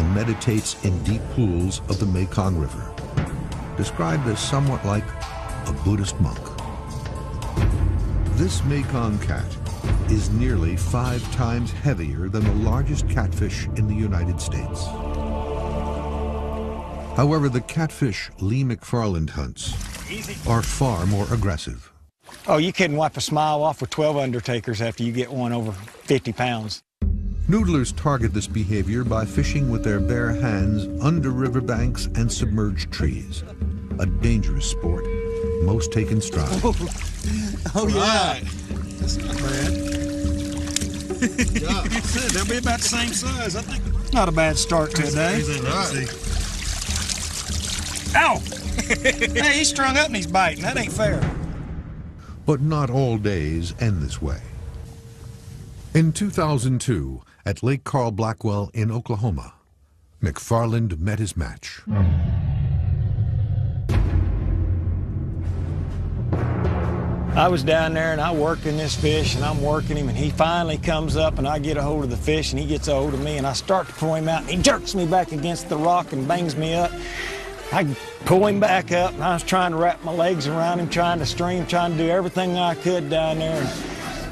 and meditates in deep pools of the Mekong River, described as somewhat like a Buddhist monk. This Mekong cat is nearly 5 times heavier than the largest catfish in the United States. However, the catfish Lee McFarland hunts are far more aggressive. Oh, you couldn't wipe a smile off with 12 undertakers after you get one over 50 pounds. Noodlers target this behavior by fishing with their bare hands under riverbanks and submerged trees. A dangerous sport, most take in stride. Oh yeah. Right. That's not bad. Yeah. They'll be about the same size. I think not a bad start to a day. Right. Ow! Hey, he's strung up and he's biting. That ain't fair. But not all days end this way. In 2002, at Lake Carl Blackwell in Oklahoma, McFarland met his match. I was down there and I working this fish and I'm working him and he finally comes up and I get a hold of the fish and he gets a hold of me and I start to pull him out and he jerks me back against the rock and bangs me up. I pull him back up and I was trying to wrap my legs around him, trying to stream, trying to do everything I could down there. And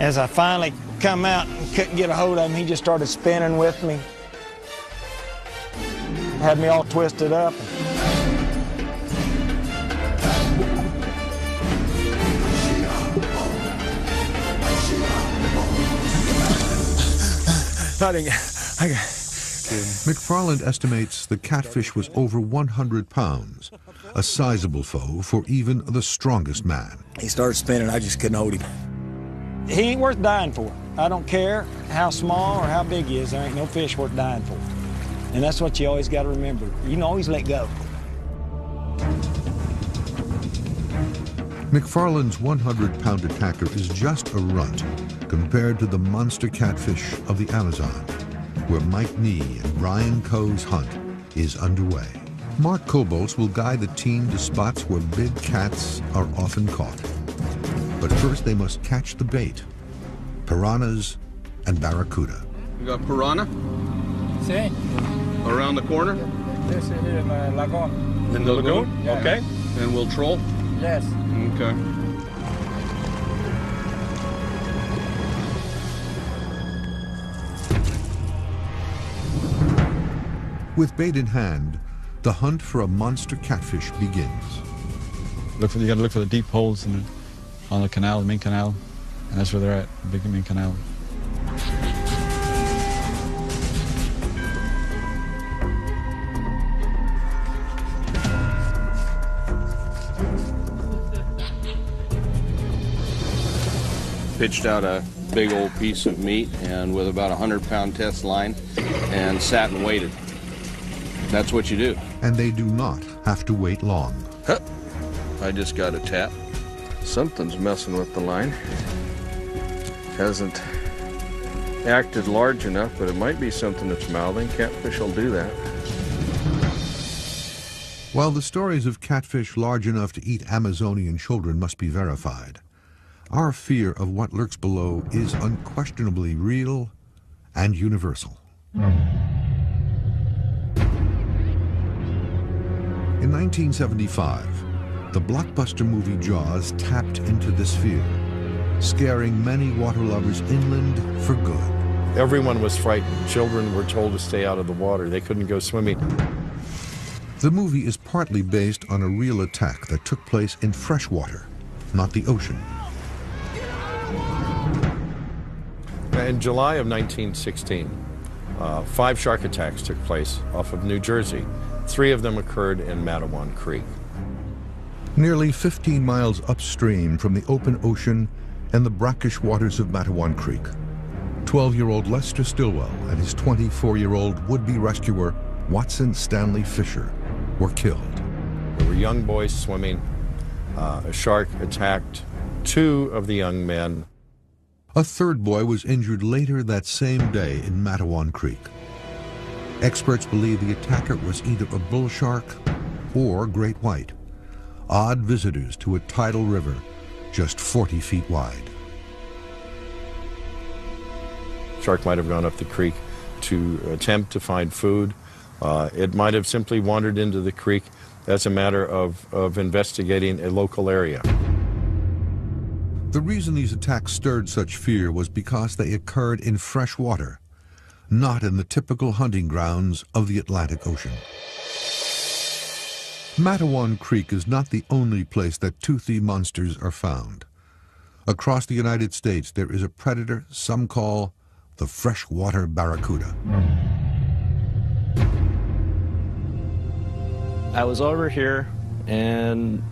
as I finally come out and couldn't get a hold of him, he just started spinning with me. Had me all twisted up. McFarland estimates the catfish was over 100 pounds, a sizable foe for even the strongest man. He started spinning, I just couldn't hold him. He ain't worth dying for. I don't care how small or how big he is, there ain't no fish worth dying for. And that's what you always got to remember. You can always let go. McFarland's 100-pound attacker is just a runt compared to the monster catfish of the Amazon, where Mike Nee and Brian Coe's hunt is underway. Mark Kobolts will guide the team to spots where big cats are often caught. But first they must catch the bait, piranhas and barracuda. We got piranha? Sí. Around the corner? This is in the lagoon. In the lagoon? Yeah. Okay. And we'll troll? Yes. Okay. With bait in hand, the hunt for a monster catfish begins. You gotta look for the deep holes on the canal, the main canal, and that's where they're at, the big main canal. Pitched out a big old piece of meat and with about a 100-pound test line and sat and waited. That's what you do. And they do not have to wait long. Huh. I just got a tap. Something's messing with the line. Hasn't acted large enough, but it might be something that's mouthing. Catfish will do that. While the stories of catfish large enough to eat Amazonian children must be verified, our fear of what lurks below is unquestionably real and universal. In 1975, the blockbuster movie Jaws tapped into this fear, scaring many water lovers inland for good. Everyone was frightened. Children were told to stay out of the water. They couldn't go swimming. The movie is partly based on a real attack that took place in freshwater, not the ocean. In July of 1916, 5 shark attacks took place off of New Jersey. 3 of them occurred in Matawan Creek. Nearly 15 miles upstream from the open ocean and the brackish waters of Matawan Creek, 12-year-old Lester Stilwell and his 24-year-old would-be rescuer, Watson Stanley Fisher, were killed. There were young boys swimming. A shark attacked 2 of the young men. A third boy was injured later that same day in Matawan Creek. Experts believe the attacker was either a bull shark or great white, odd visitors to a tidal river just 40 feet wide. Shark might have gone up the creek to attempt to find food. It might have simply wandered into the creek. That's a matter of investigating a local area. The reason these attacks stirred such fear was because they occurred in fresh water, not in the typical hunting grounds of the Atlantic Ocean. Matawan Creek is not the only place that toothy monsters are found. Across the United States, there is a predator some call the freshwater barracuda. I was over here and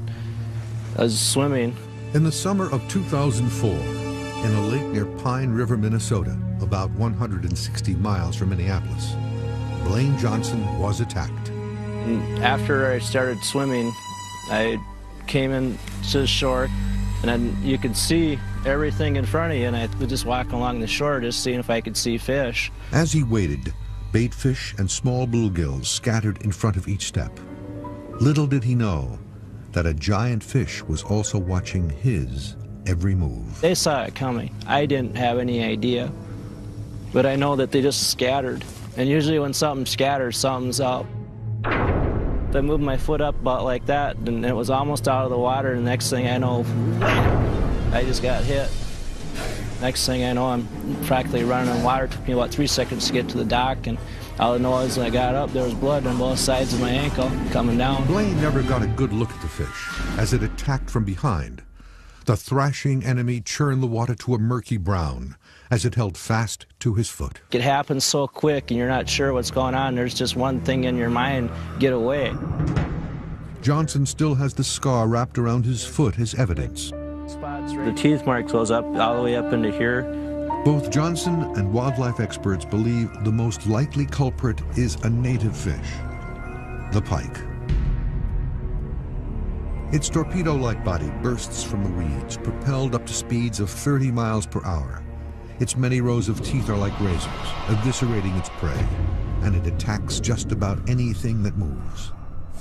I was swimming. In the summer of 2004, in a lake near Pine River, Minnesota, about 160 miles from Minneapolis, Blaine Johnson was attacked. And after I started swimming, I came in to the shore, and then you could see everything in front of you, and I was just walking along the shore just seeing if I could see fish. As he waited, bait fish and small bluegills scattered in front of each step. Little did he know that a giant fish was also watching his every move. They saw it coming. I didn't have any idea, but I know that they just scattered. And usually when something scatters, something's up. I moved my foot up about like that, and it was almost out of the water, and the next thing I know, I just got hit. Next thing I know, I'm practically running in water. It took me about 3 seconds to get to the dock, and all I know is when I got up, there was blood on both sides of my ankle coming down. Blaine never got a good look at the fish as it attacked from behind. The thrashing enemy churned the water to a murky brown as it held fast to his foot. It happens so quick and you're not sure what's going on. There's just one thing in your mind, get away. Johnson still has the scar wrapped around his foot as evidence. The teeth mark goes up all the way up into here. Both Johnson and wildlife experts believe the most likely culprit is a native fish, the pike. Its torpedo-like body bursts from the weeds, propelled up to speeds of 30 miles per hour. Its many rows of teeth are like razors, eviscerating its prey, and it attacks just about anything that moves.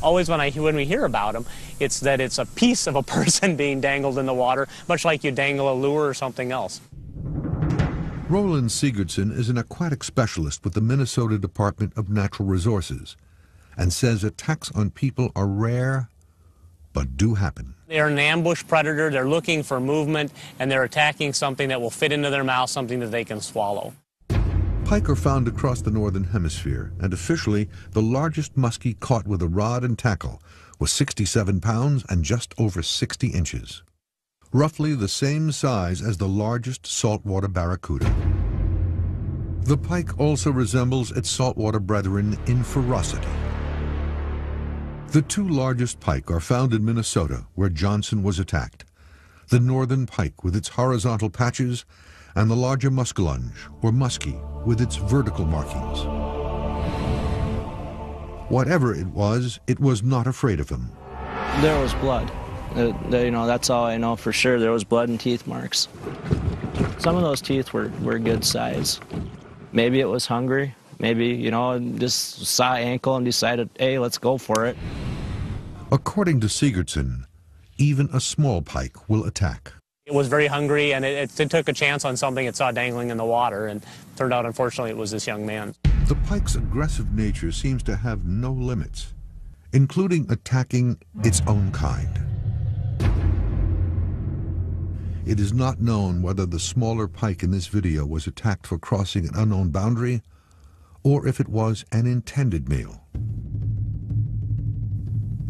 Always when we hear about them, it's that it's a piece of a person being dangled in the water, much like you dangle a lure or something else. Roland Sigurdsson is an aquatic specialist with the Minnesota Department of Natural Resources and says attacks on people are rare but do happen. They're an ambush predator, they're looking for movement, and they're attacking something that will fit into their mouth, something that they can swallow. Pike are found across the northern hemisphere, and officially the largest muskie caught with a rod and tackle was 67 pounds and just over 60 inches. Roughly the same size as the largest saltwater barracuda. The pike also resembles its saltwater brethren in ferocity. The two largest pike are found in Minnesota, where Johnson was attacked. The northern pike with its horizontal patches, and the larger muskellunge, or muskie, with its vertical markings. Whatever it was not afraid of him. There was blood. That's all I know for sure. There was blood and teeth marks. Some of those teeth were good size. Maybe it was hungry. Maybe, just saw ankle and decided, hey, let's go for it. According to Sigurdsson, even a small pike will attack. It was very hungry, and it took a chance on something it saw dangling in the water, and turned out, unfortunately, it was this young man. The pike's aggressive nature seems to have no limits, including attacking its own kind. It is not known whether the smaller pike in this video was attacked for crossing an unknown boundary, or if it was an intended meal.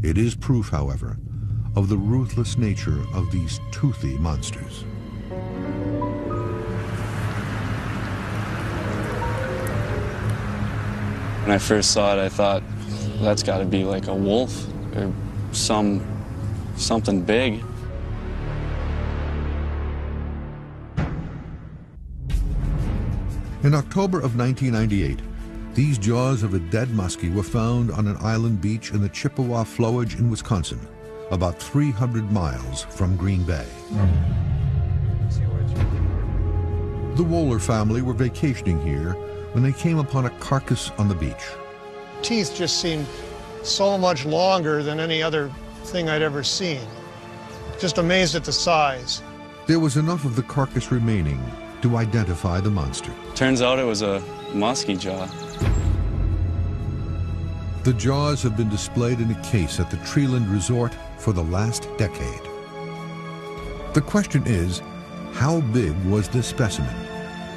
It is proof, however, of the ruthless nature of these toothy monsters. When I first saw it, I thought, that's got to be like a wolf or something big. In October of 1998, these jaws of a dead muskie were found on an island beach in the Chippewa flowage in Wisconsin, about 300 miles from Green Bay. The Wohler family were vacationing here when they came upon a carcass on the beach. Teeth just seemed so much longer than any other thing I'd ever seen. Just amazed at the size. There was enough of the carcass remaining to identify the monster. Turns out it was a muskie jaw. The jaws have been displayed in a case at the Treeland Resort for the last decade. The question is, how big was this specimen?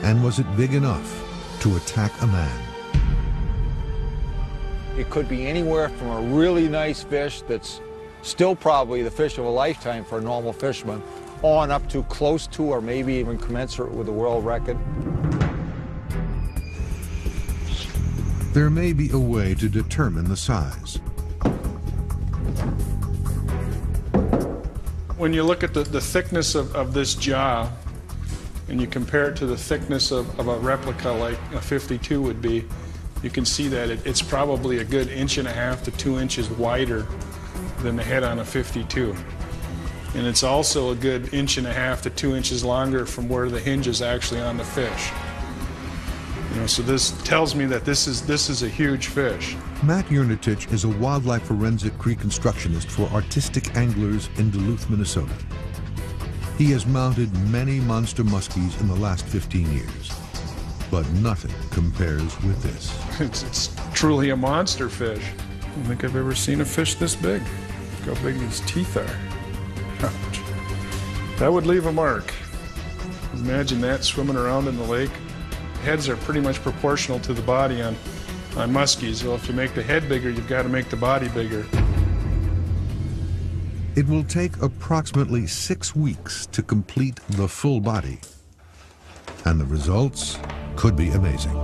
And was it big enough to attack a man? It could be anywhere from a really nice fish that's still probably the fish of a lifetime for a normal fisherman, on up to close to or maybe even commensurate with the world record. There may be a way to determine the size. When you look at the thickness of this jaw, and you compare it to the thickness of a replica like a 52 would be, you can see that it's probably a good 1.5 to 2 inches wider than the head on a 52. And it's also a good 1.5 to 2 inches longer from where the hinge is actually on the fish. You know, so this tells me that this is a huge fish. Matt Yernatich is a wildlife forensic reconstructionist for artistic anglers in Duluth, Minnesota. He has mounted many monster muskies in the last 15 years, but nothing compares with this. It's truly a monster fish. I don't think I've ever seen a fish this big. Look how big these teeth are. Ouch. That would leave a mark. Imagine that swimming around in the lake. Heads are pretty much proportional to the body on muskies. So if you make the head bigger, you've got to make the body bigger. It will take approximately 6 weeks to complete the full body, and the results could be amazing.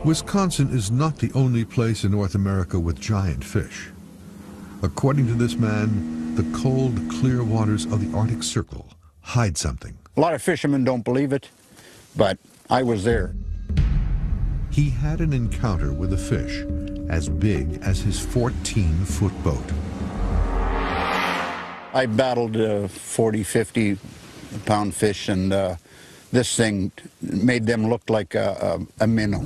Wisconsin is not the only place in North America with giant fish. According to this man, the cold, clear waters of the Arctic Circle hide something. A lot of fishermen don't believe it, but I was there. He had an encounter with a fish as big as his 14-foot boat. I battled a 40, 50-pound fish, and this thing made them look like a minnow.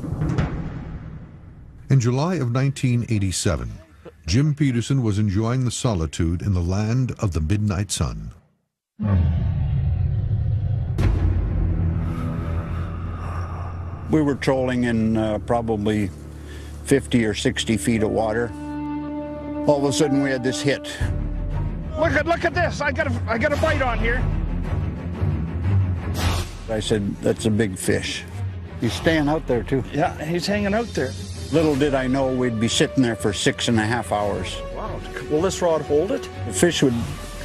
In July of 1987, Jim Peterson was enjoying the solitude in the land of the midnight sun. We were trolling in probably 50 or 60 feet of water. All of a sudden we had this hit. Look at this! I got a bite on here. I said, that's a big fish. He's staying out there too. Yeah, he's hanging out there. Little did I know we'd be sitting there for 6.5 hours. Wow, will this rod hold it? The fish would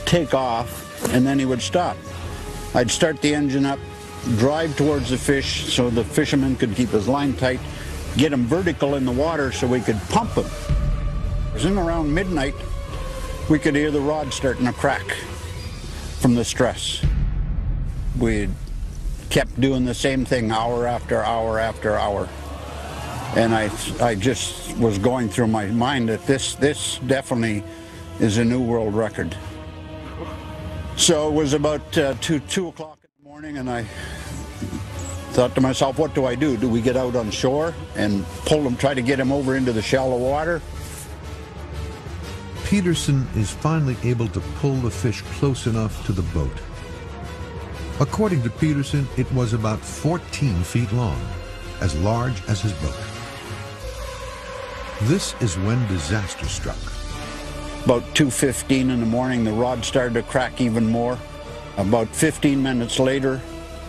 take off and then he would stop. I'd start the engine up, drive towards the fish so the fisherman could keep his line tight, get him vertical in the water so we could pump him. It was in around midnight, we could hear the rod starting to crack from the stress. We kept doing the same thing hour after hour after hour. And I just was going through my mind that this definitely is a new world record. So it was about 2 o'clock in the morning, and I thought to myself, what do I do? Do we get out on shore and pull him, try to get him over into the shallow water? Peterson is finally able to pull the fish close enough to the boat. According to Peterson, it was about 14 feet long, as large as his boat. This is when disaster struck. About 2:15 in the morning, the rod started to crack even more. About 15 minutes later,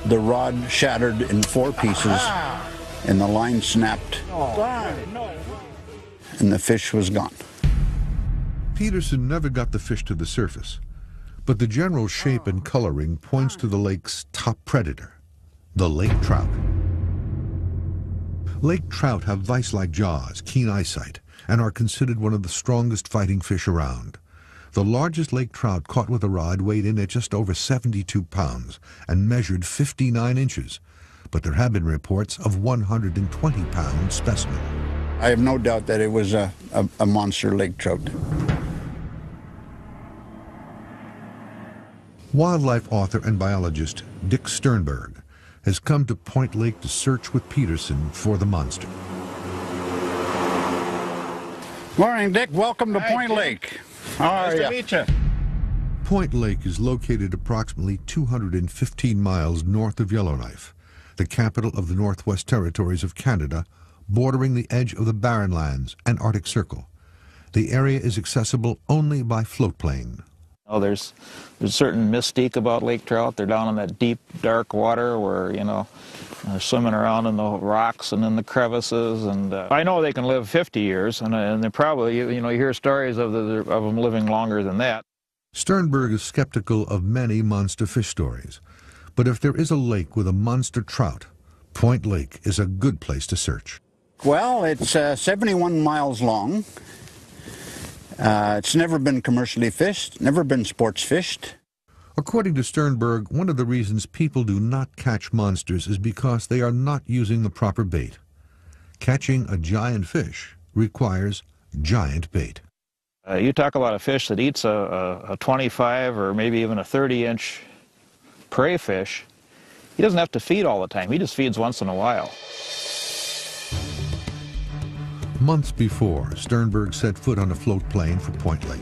the rod shattered in 4 pieces, and the line snapped, and the fish was gone. Peterson never got the fish to the surface, but the general shape and coloring points to the lake's top predator, the lake trout. Lake trout have vice-like jaws, keen eyesight, and are considered one of the strongest fighting fish around. The largest lake trout caught with a rod weighed in at just over 72 pounds and measured 59 inches, but there have been reports of 120-pound specimen. I have no doubt that it was a monster lake trout. Wildlife author and biologist Dick Sternberg has come to Point Lake to search with Peterson for the monster. Morning, Dick. Welcome to Point Lake. How are you? Nice to meet you. Point Lake is located approximately 215 miles north of Yellowknife, the capital of the Northwest Territories of Canada, bordering the edge of the Barren Lands and Arctic Circle. The area is accessible only by float plane. Oh, there's a certain mystique about lake trout. They're down in that deep, dark water where, they're swimming around in the rocks and in the crevices. And I know they can live 50 years, and they probably, you hear stories of them living longer than that. Sternberg is skeptical of many monster fish stories, but if there is a lake with a monster trout, Point Lake is a good place to search. Well, it's 71 miles long. It's never been commercially fished, never been sports fished. According to Sternberg, one of the reasons people do not catch monsters is because they are not using the proper bait. Catching a giant fish requires giant bait. You talk about a fish that eats a 25 or maybe even a 30-inch prey fish. He doesn't have to feed all the time. He just feeds once in a while. Months before, Sternberg set foot on a float plane for Point Lake.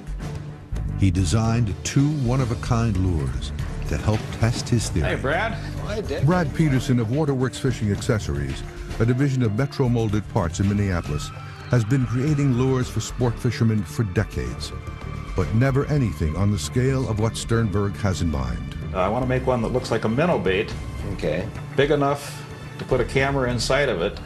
He designed 2 one-of-a-kind lures to help test his theory. Hey, Brad. Hi, Dick. Brad Peterson of Waterworks Fishing Accessories, a division of Metro Molded Parts in Minneapolis, has been creating lures for sport fishermen for decades, but never anything on the scale of what Sternberg has in mind. I want to make one that looks like a minnow bait. Okay. Big enough to put a camera inside of it.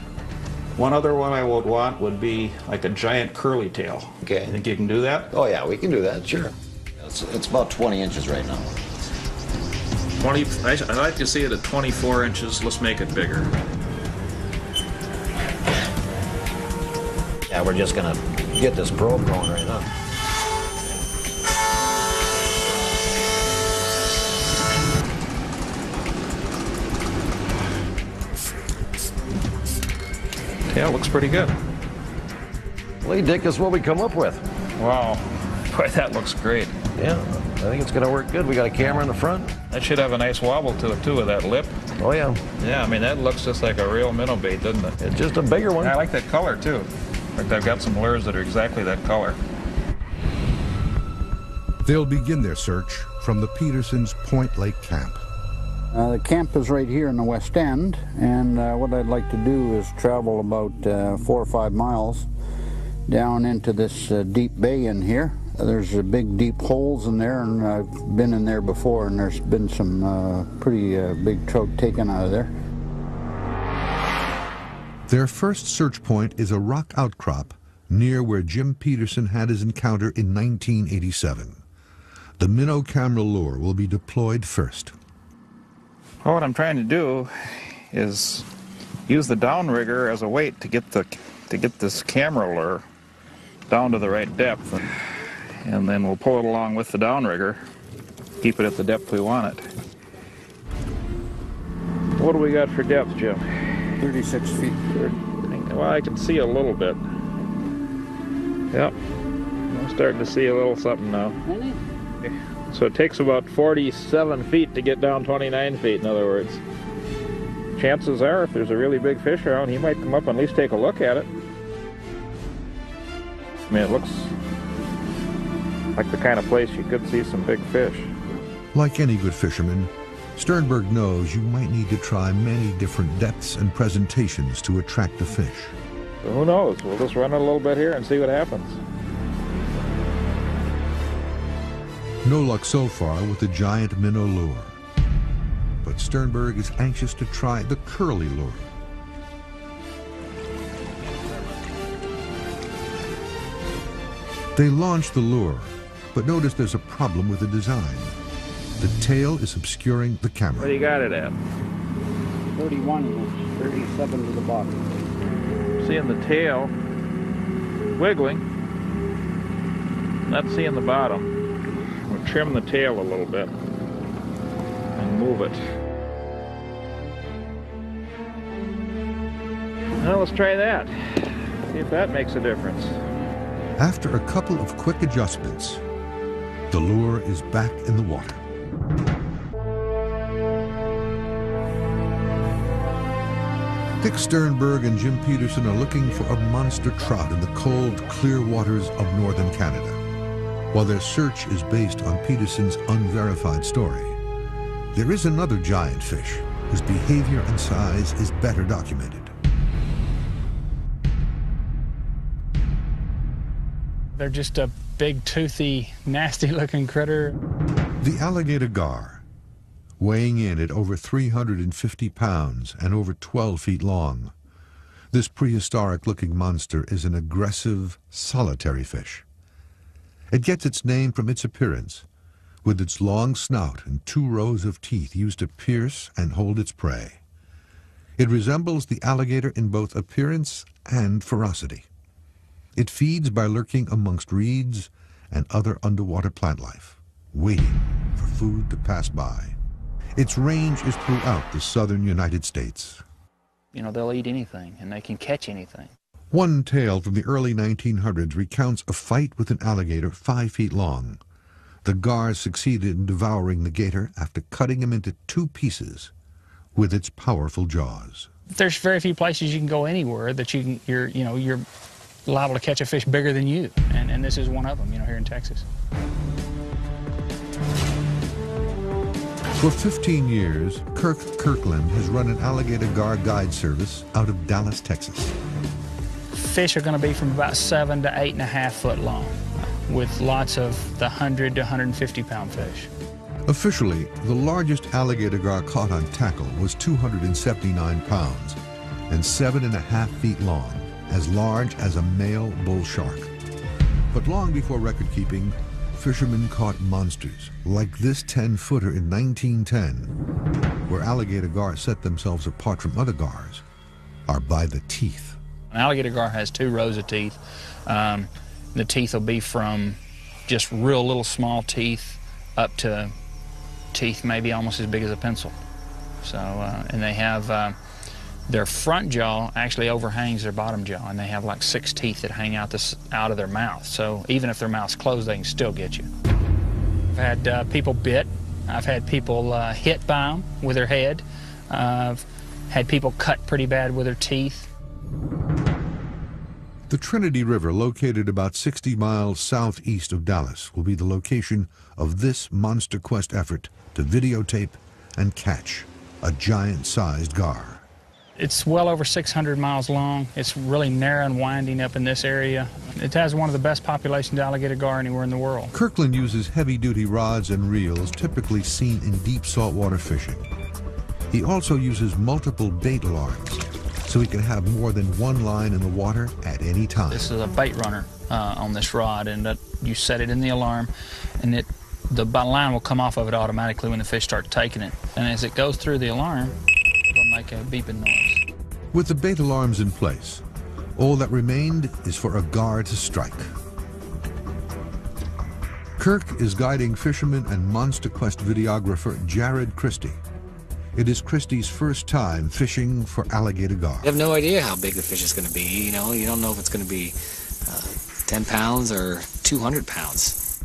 One other one I would want would be like a giant curly tail. Okay. You think you can do that? Oh yeah, we can do that, sure. It's about 20 inches right now. 20, I'd like to see it at 24 inches. Let's make it bigger. Yeah, we're just gonna get this probe going right now. Tail looks pretty good. Well, hey, Dick, this is what we come up with. Wow. Boy, that looks great. Yeah, I think it's gonna work good. We got a camera in the front. That should have a nice wobble to it, too, with that lip. Oh, yeah. Yeah, I mean, that looks just like a real minnow bait, doesn't it? It's just a bigger one. I like that color, too. In fact, I've got some lures that are exactly that color. They'll begin their search from the Petersons' Point Lake camp. The camp is right here in the West End, and what I'd like to do is travel about 4 or 5 miles down into this deep bay in here. There's big deep holes in there, and I've been in there before, and there's been some pretty big trout taken out of there. Their first search point is a rock outcrop near where Jim Peterson had his encounter in 1987. The minnow camera lure will be deployed first. Well, what I'm trying to do is use the downrigger as a weight to get this camera lure down to the right depth, and then we'll pull it along with the downrigger, keep it at the depth we want it. What do we got for depth, Jim? 36 feet. Well, I can see a little bit. Yep, I'm starting to see a little something now. Really? So it takes about 47 feet to get down 29 feet, in other words. Chances are, if there's a really big fish around, he might come up and at least take a look at it. I mean, it looks like the kind of place you could see some big fish. Like any good fisherman, Sternberg knows you might need to try many different depths and presentations to attract a fish. So who knows? We'll just run it a little bit here and see what happens. No luck so far with the giant minnow lure. But Sternberg is anxious to try the curly lure. They launch the lure, but notice there's a problem with the design. The tail is obscuring the camera. What do you got it at? 31, 37 to the bottom. Seeing the tail wiggling, not seeing the bottom. We'll trim the tail a little bit and move it. Now let's try that. See if that makes a difference. After a couple of quick adjustments, the lure is back in the water. Dick Sternberg and Jim Peterson are looking for a monster trout in the cold, clear waters of northern Canada. While their search is based on Peterson's unverified story, there is another giant fish whose behavior and size is better documented. They're just a big, toothy, nasty-looking critter. The alligator gar, weighing in at over 350 pounds and over 12 feet long. This prehistoric-looking monster is an aggressive, solitary fish. It gets its name from its appearance, with its long snout and 2 rows of teeth used to pierce and hold its prey. It resembles the alligator in both appearance and ferocity. It feeds by lurking amongst reeds and other underwater plant life, waiting for food to pass by. Its range is throughout the southern United States. You know, they'll eat anything, and they can catch anything. One tale from the early 1900s recounts a fight with an alligator 5 feet long. The gar succeeded in devouring the gator after cutting him into 2 pieces with its powerful jaws. There's very few places you can go anywhere that you're liable to catch a fish bigger than you, and this is one of them, here in Texas. For 15 years, Kirkland has run an alligator gar guide service out of Dallas, Texas. Fish are going to be from about 7 to 8.5 foot long, with lots of the 100 to 150 pound fish. Officially, the largest alligator gar caught on tackle was 279 pounds and 7.5 feet long, as large as a male bull shark. But long before record keeping, fishermen caught monsters like this 10-footer in 1910, where alligator gar set themselves apart from other gars are by the teeth. An alligator gar has 2 rows of teeth. The teeth will be from just real little small teeth up to teeth maybe almost as big as a pencil. So, and they have, their front jaw actually overhangs their bottom jaw, and they have like 6 teeth that hang out of their mouth. So even if their mouth's closed, they can still get you. I've had people bit. I've had people hit by them with their head. I've had people cut pretty bad with their teeth. The Trinity River, located about 60 miles southeast of Dallas, will be the location of this monster quest effort to videotape and catch a giant-sized gar. It's well over 600 miles long. It's really narrow and winding up in this area. It has one of the best populations of alligator gar anywhere in the world. Kirkland uses heavy-duty rods and reels typically seen in deep saltwater fishing. He also uses multiple bait alarms, so he can have more than 1 line in the water at any time. This is a bait runner on this rod, and you set it in the alarm, and the line will come off of it automatically when the fish start taking it. And as it goes through the alarm, it'll make a beeping noise. With the bait alarms in place, all that remained is for a gar to strike. Kirk is guiding fisherman and Monster Quest videographer Jared Christie. It is Christie's first time fishing for alligator gar. You have no idea how big the fish is going to be. You don't know if it's going to be 10 pounds or 200 pounds.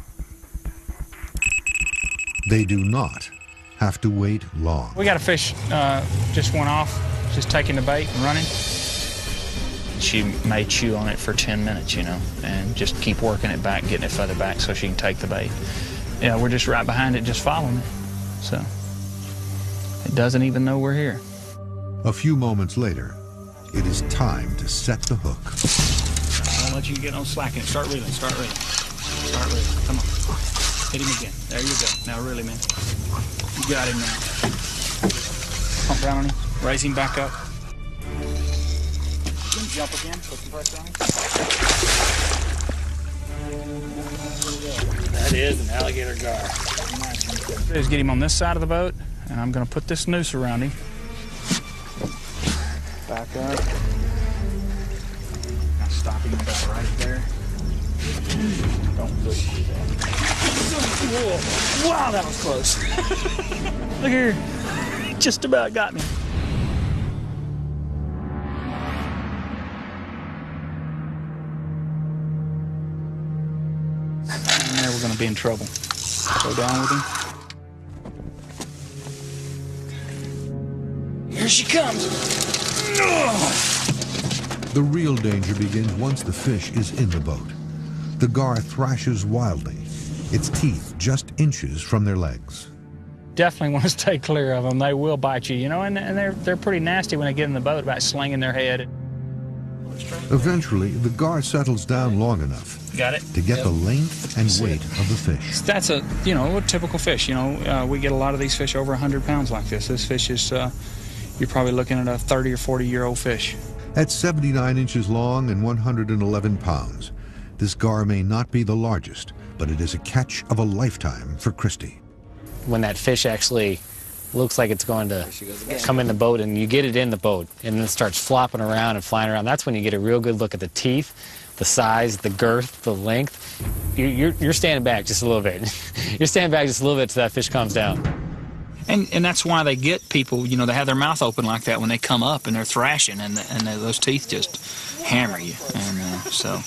They do not have to wait long. We got a fish just went off, just taking the bait and running. She may chew on it for 10 minutes, and just keep working it back, getting it further back so she can take the bait. We're just right behind it, just following it. So it doesn't even know we're here. A few moments later, it is time to set the hook. I'll let you get on slacking. Start reeling, start reeling. Start reeling, come on. Hit him again. There you go. Now reel him in. You got him now. Pump down on him, raise him back up. Jump again, put some pressure on him. That is an alligator gar. Nice. Get him on this side of the boat, and I'm going to put this noose around him. Back up. Now stop him about right there. Don't push too bad. Whoa. Wow, that was close. Look here. Just about got me. There, we're going to be in trouble. Go down with him. Here she comes. The real danger begins once the fish is in the boat. The gar thrashes wildly, its teeth just inches from their legs. Definitely want to stay clear of them. They will bite you, and they're pretty nasty when they get in the boat about slinging their head. Eventually, the gar settles down long enough Got it? to get the length and weight of the fish. That's a, you know, a typical fish. You know, we get a lot of these fish over 100 pounds like this. This fish is, you're probably looking at a 30 or 40-year-old fish. At 79 inches long and 111 pounds, this gar may not be the largest, but it is a catch of a lifetime for Christy. When that fish actually looks like it's going to come in the boat and you get it in the boat and then it starts flopping around and flying around, that's when you get a real good look at the teeth, the size, the girth, the length. You're standing back just a little bit. You're standing back just a little bit till that fish comes down. And that's why they get people, you know, they have their mouth open like that when they come up and they're thrashing and those teeth just hammer you. And so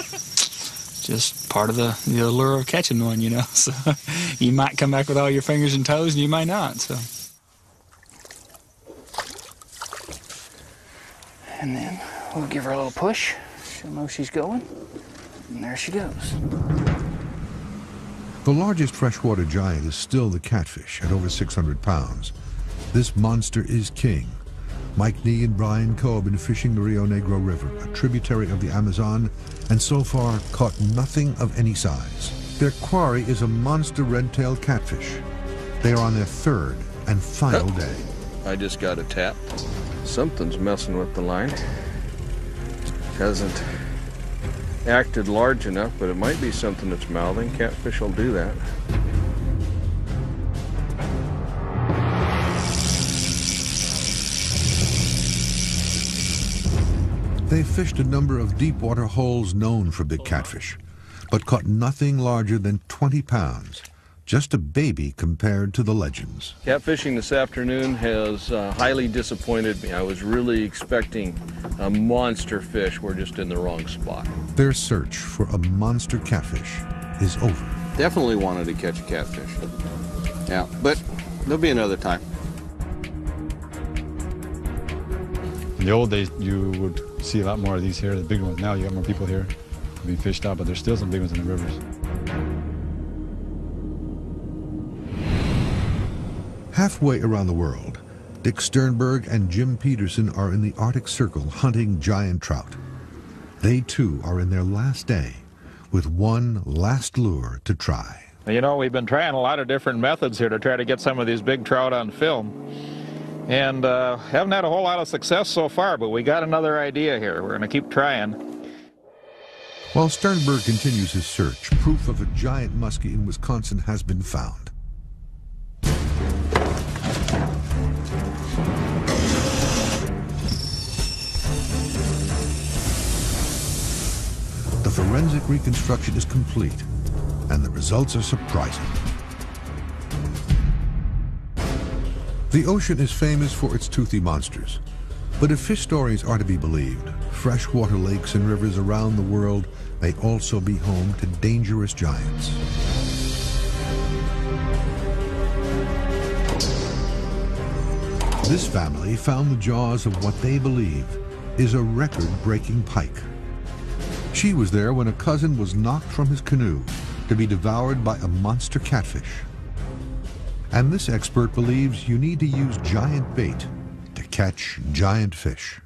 just part of the allure of catching one, you know. So you might come back with all your fingers and toes and you might not. So. And then we'll give her a little push. She'll know she's going. And there she goes. The largest freshwater giant is still the catfish at over 600 pounds. This monster is king. Mike Nee and Brian Coe have been fishing the Rio Negro River, a tributary of the Amazon, and so far caught nothing of any size. Their quarry is a monster red-tailed catfish. They are on their third and final day. I just got a tap. Something's messing with the line. Hasn't acted large enough, but it might be something that's mouthing. Catfish will do that. They fished a number of deep water holes known for big catfish, but caught nothing larger than 20 pounds. Just a baby compared to the legends. Catfishing this afternoon has highly disappointed me. I was really expecting a monster fish. We're just in the wrong spot. Their search for a monster catfish is over. Definitely wanted to catch a catfish. Yeah, but there'll be another time. In the old days, you would see a lot more of these here, the big ones. Now you got more people here being fished out, but there's still some big ones in the rivers. Halfway around the world, Dick Sternberg and Jim Peterson are in the Arctic Circle hunting giant trout. They too are in their last day with one last lure to try. You know, we've been trying a lot of different methods here to try to get some of these big trout on film. And haven't had a whole lot of success so far, but we got another idea here. We're going to keep trying. While Sternberg continues his search, proof of a giant muskie in Wisconsin has been found. The forensic reconstruction is complete, and the results are surprising. The ocean is famous for its toothy monsters, but if fish stories are to be believed, freshwater lakes and rivers around the world may also be home to dangerous giants. This family found the jaws of what they believe is a record-breaking pike. She was there when a cousin was knocked from his canoe to be devoured by a monster catfish. And this expert believes you need to use giant bait to catch giant fish.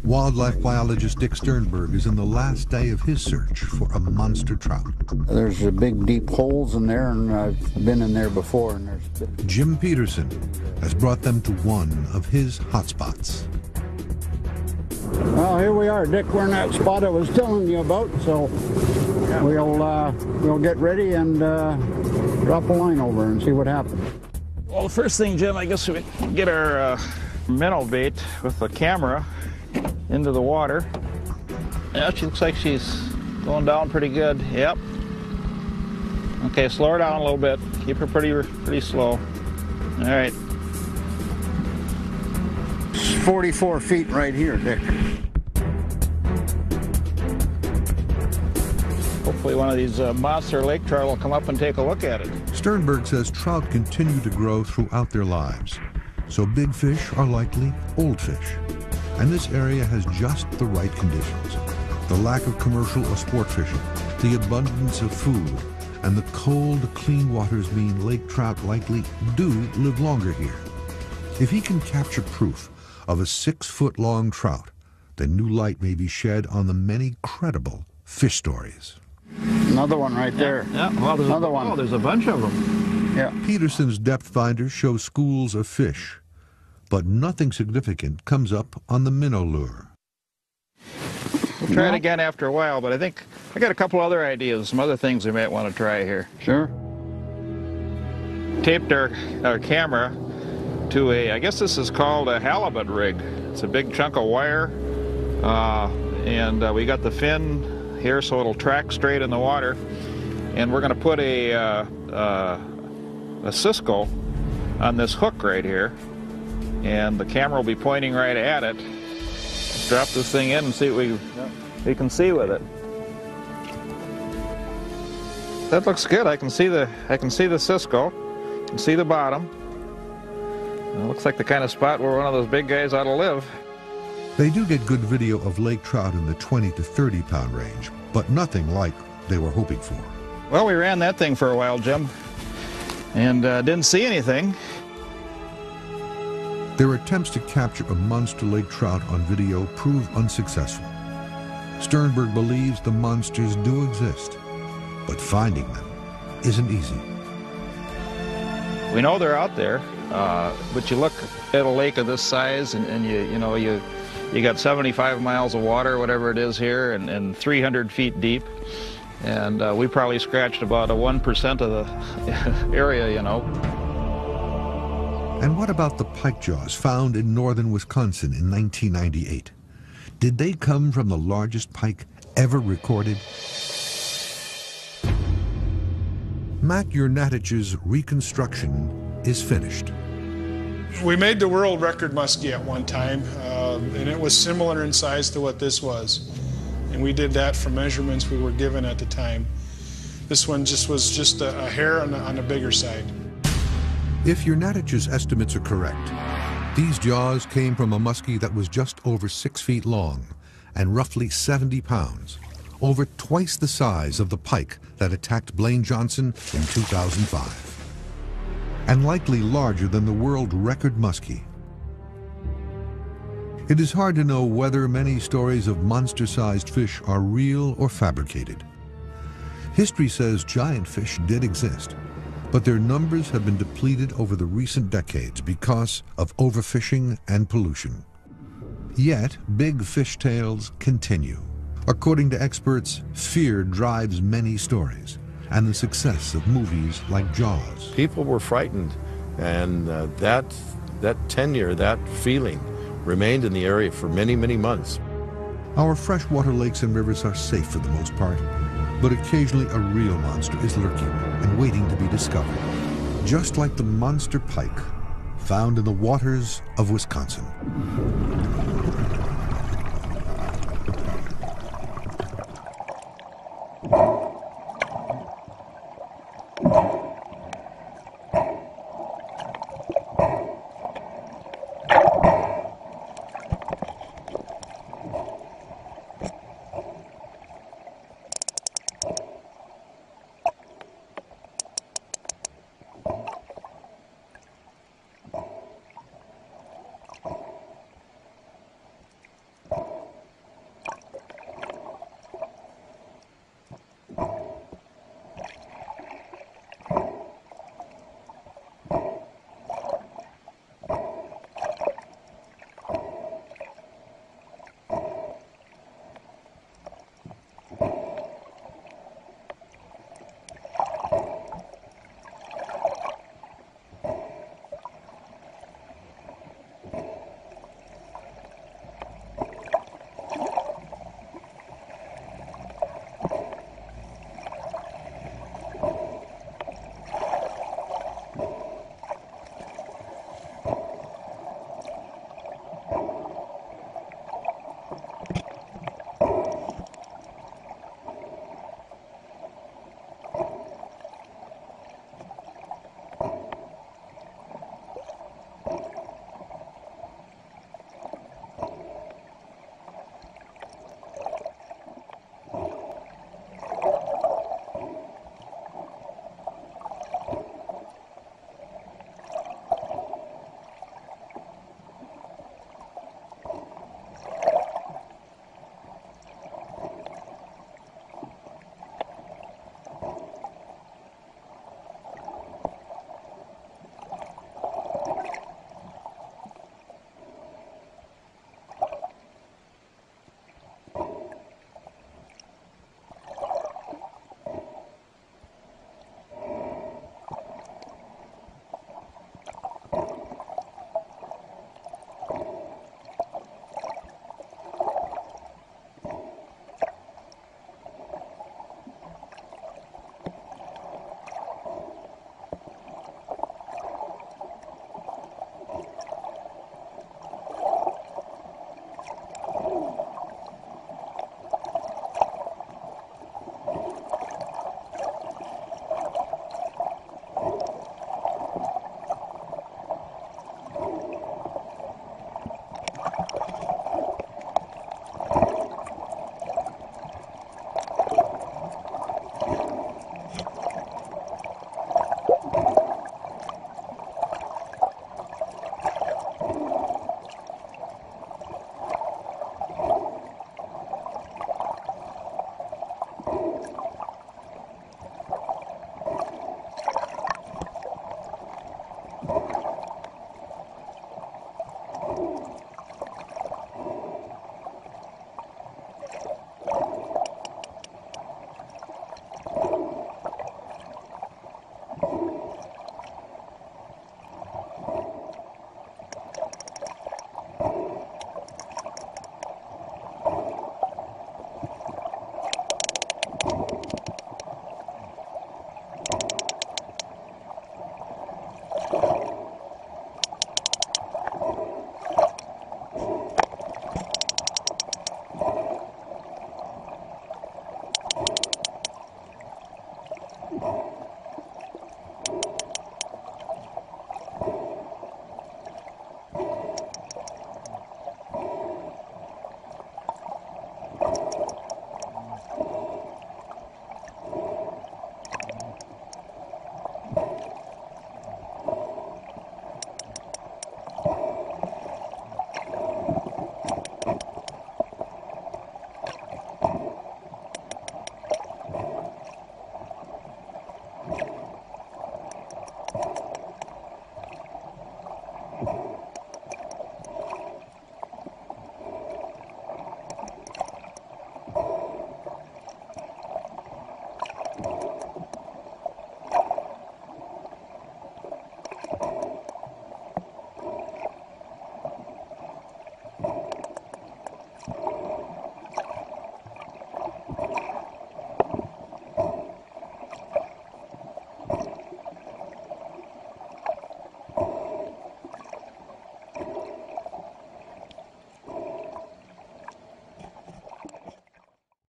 Wildlife biologist Dick Sternberg is in the last day of his search for a monster trout. There's big deep holes in there, and I've been in there before. And Jim Peterson has brought them to one of his hotspots. Well, here we are, Dick. We're in that spot I was telling you about, so we'll get ready and drop a line over and see what happens. Well, the first thing, Jim, I guess we get our minnow bait with the camera into the water. Yeah, she looks like she's going down pretty good. Yep. Okay, slow her down a little bit. Keep her pretty slow. All right. 44 feet right here, Dick. Hopefully one of these monster lake trout will come up and take a look at it. Sternberg says trout continue to grow throughout their lives, so big fish are likely old fish. And this area has just the right conditions. The lack of commercial or sport fishing, the abundance of food, and the cold, clean waters mean lake trout likely do live longer here. If he can capture proof of a 6-foot-long trout, then new light may be shed on the many credible fish stories. Another one right there. Yeah, well, there's another one. Oh, there's a bunch of them. Yeah. Peterson's depth finder shows schools of fish, but nothing significant comes up on the minnow lure. We'll try it again after a while, but I think I got a couple other ideas, some other things we might want to try here. Sure. Taped our camera to I guess this is called a halibut rig. It's a big chunk of wire, and we got the fin here so it'll track straight in the water. And we're going to put a Cisco on this hook right here, and the camera will be pointing right at it. Let's drop this thing in and see what we can see with it. That looks good. I can see the Cisco. I can see the bottom. It looks like the kind of spot where one of those big guys ought to live. They do get good video of lake trout in the 20 to 30 pound range, but nothing like they were hoping for. Well, we ran that thing for a while, Jim, and didn't see anything. Their attempts to capture a monster lake trout on video prove unsuccessful. Sternberg believes the monsters do exist, but finding them isn't easy. We know they're out there, but you look at a lake of this size, and you got 75 miles of water, whatever it is here, and 300 feet deep, and we probably scratched about 1% of the area, you know. And what about the pike jaws found in northern Wisconsin in 1998? Did they come from the largest pike ever recorded? Matt Yernatich's reconstruction is finished. We made the world record muskie at one time, and it was similar in size to what this was. And we did that from measurements we were given at the time. This one was just a hair on the bigger side. If Yernatich's estimates are correct, these jaws came from a muskie that was just over 6 feet long and roughly 70 pounds, over twice the size of the pike that attacked Blaine Johnson in 2005, and likely larger than the world record muskie. It is hard to know whether many stories of monster-sized fish are real or fabricated. History says giant fish did exist, but their numbers have been depleted over the recent decades because of overfishing and pollution. Yet, big fish tales continue. According to experts, fear drives many stories, and the success of movies like Jaws. People were frightened, and that tenure, that feeling, remained in the area for many, many months. Our freshwater lakes and rivers are safe for the most part, but occasionally a real monster is lurking and waiting to be discovered, just like the monster pike found in the waters of Wisconsin. Bye.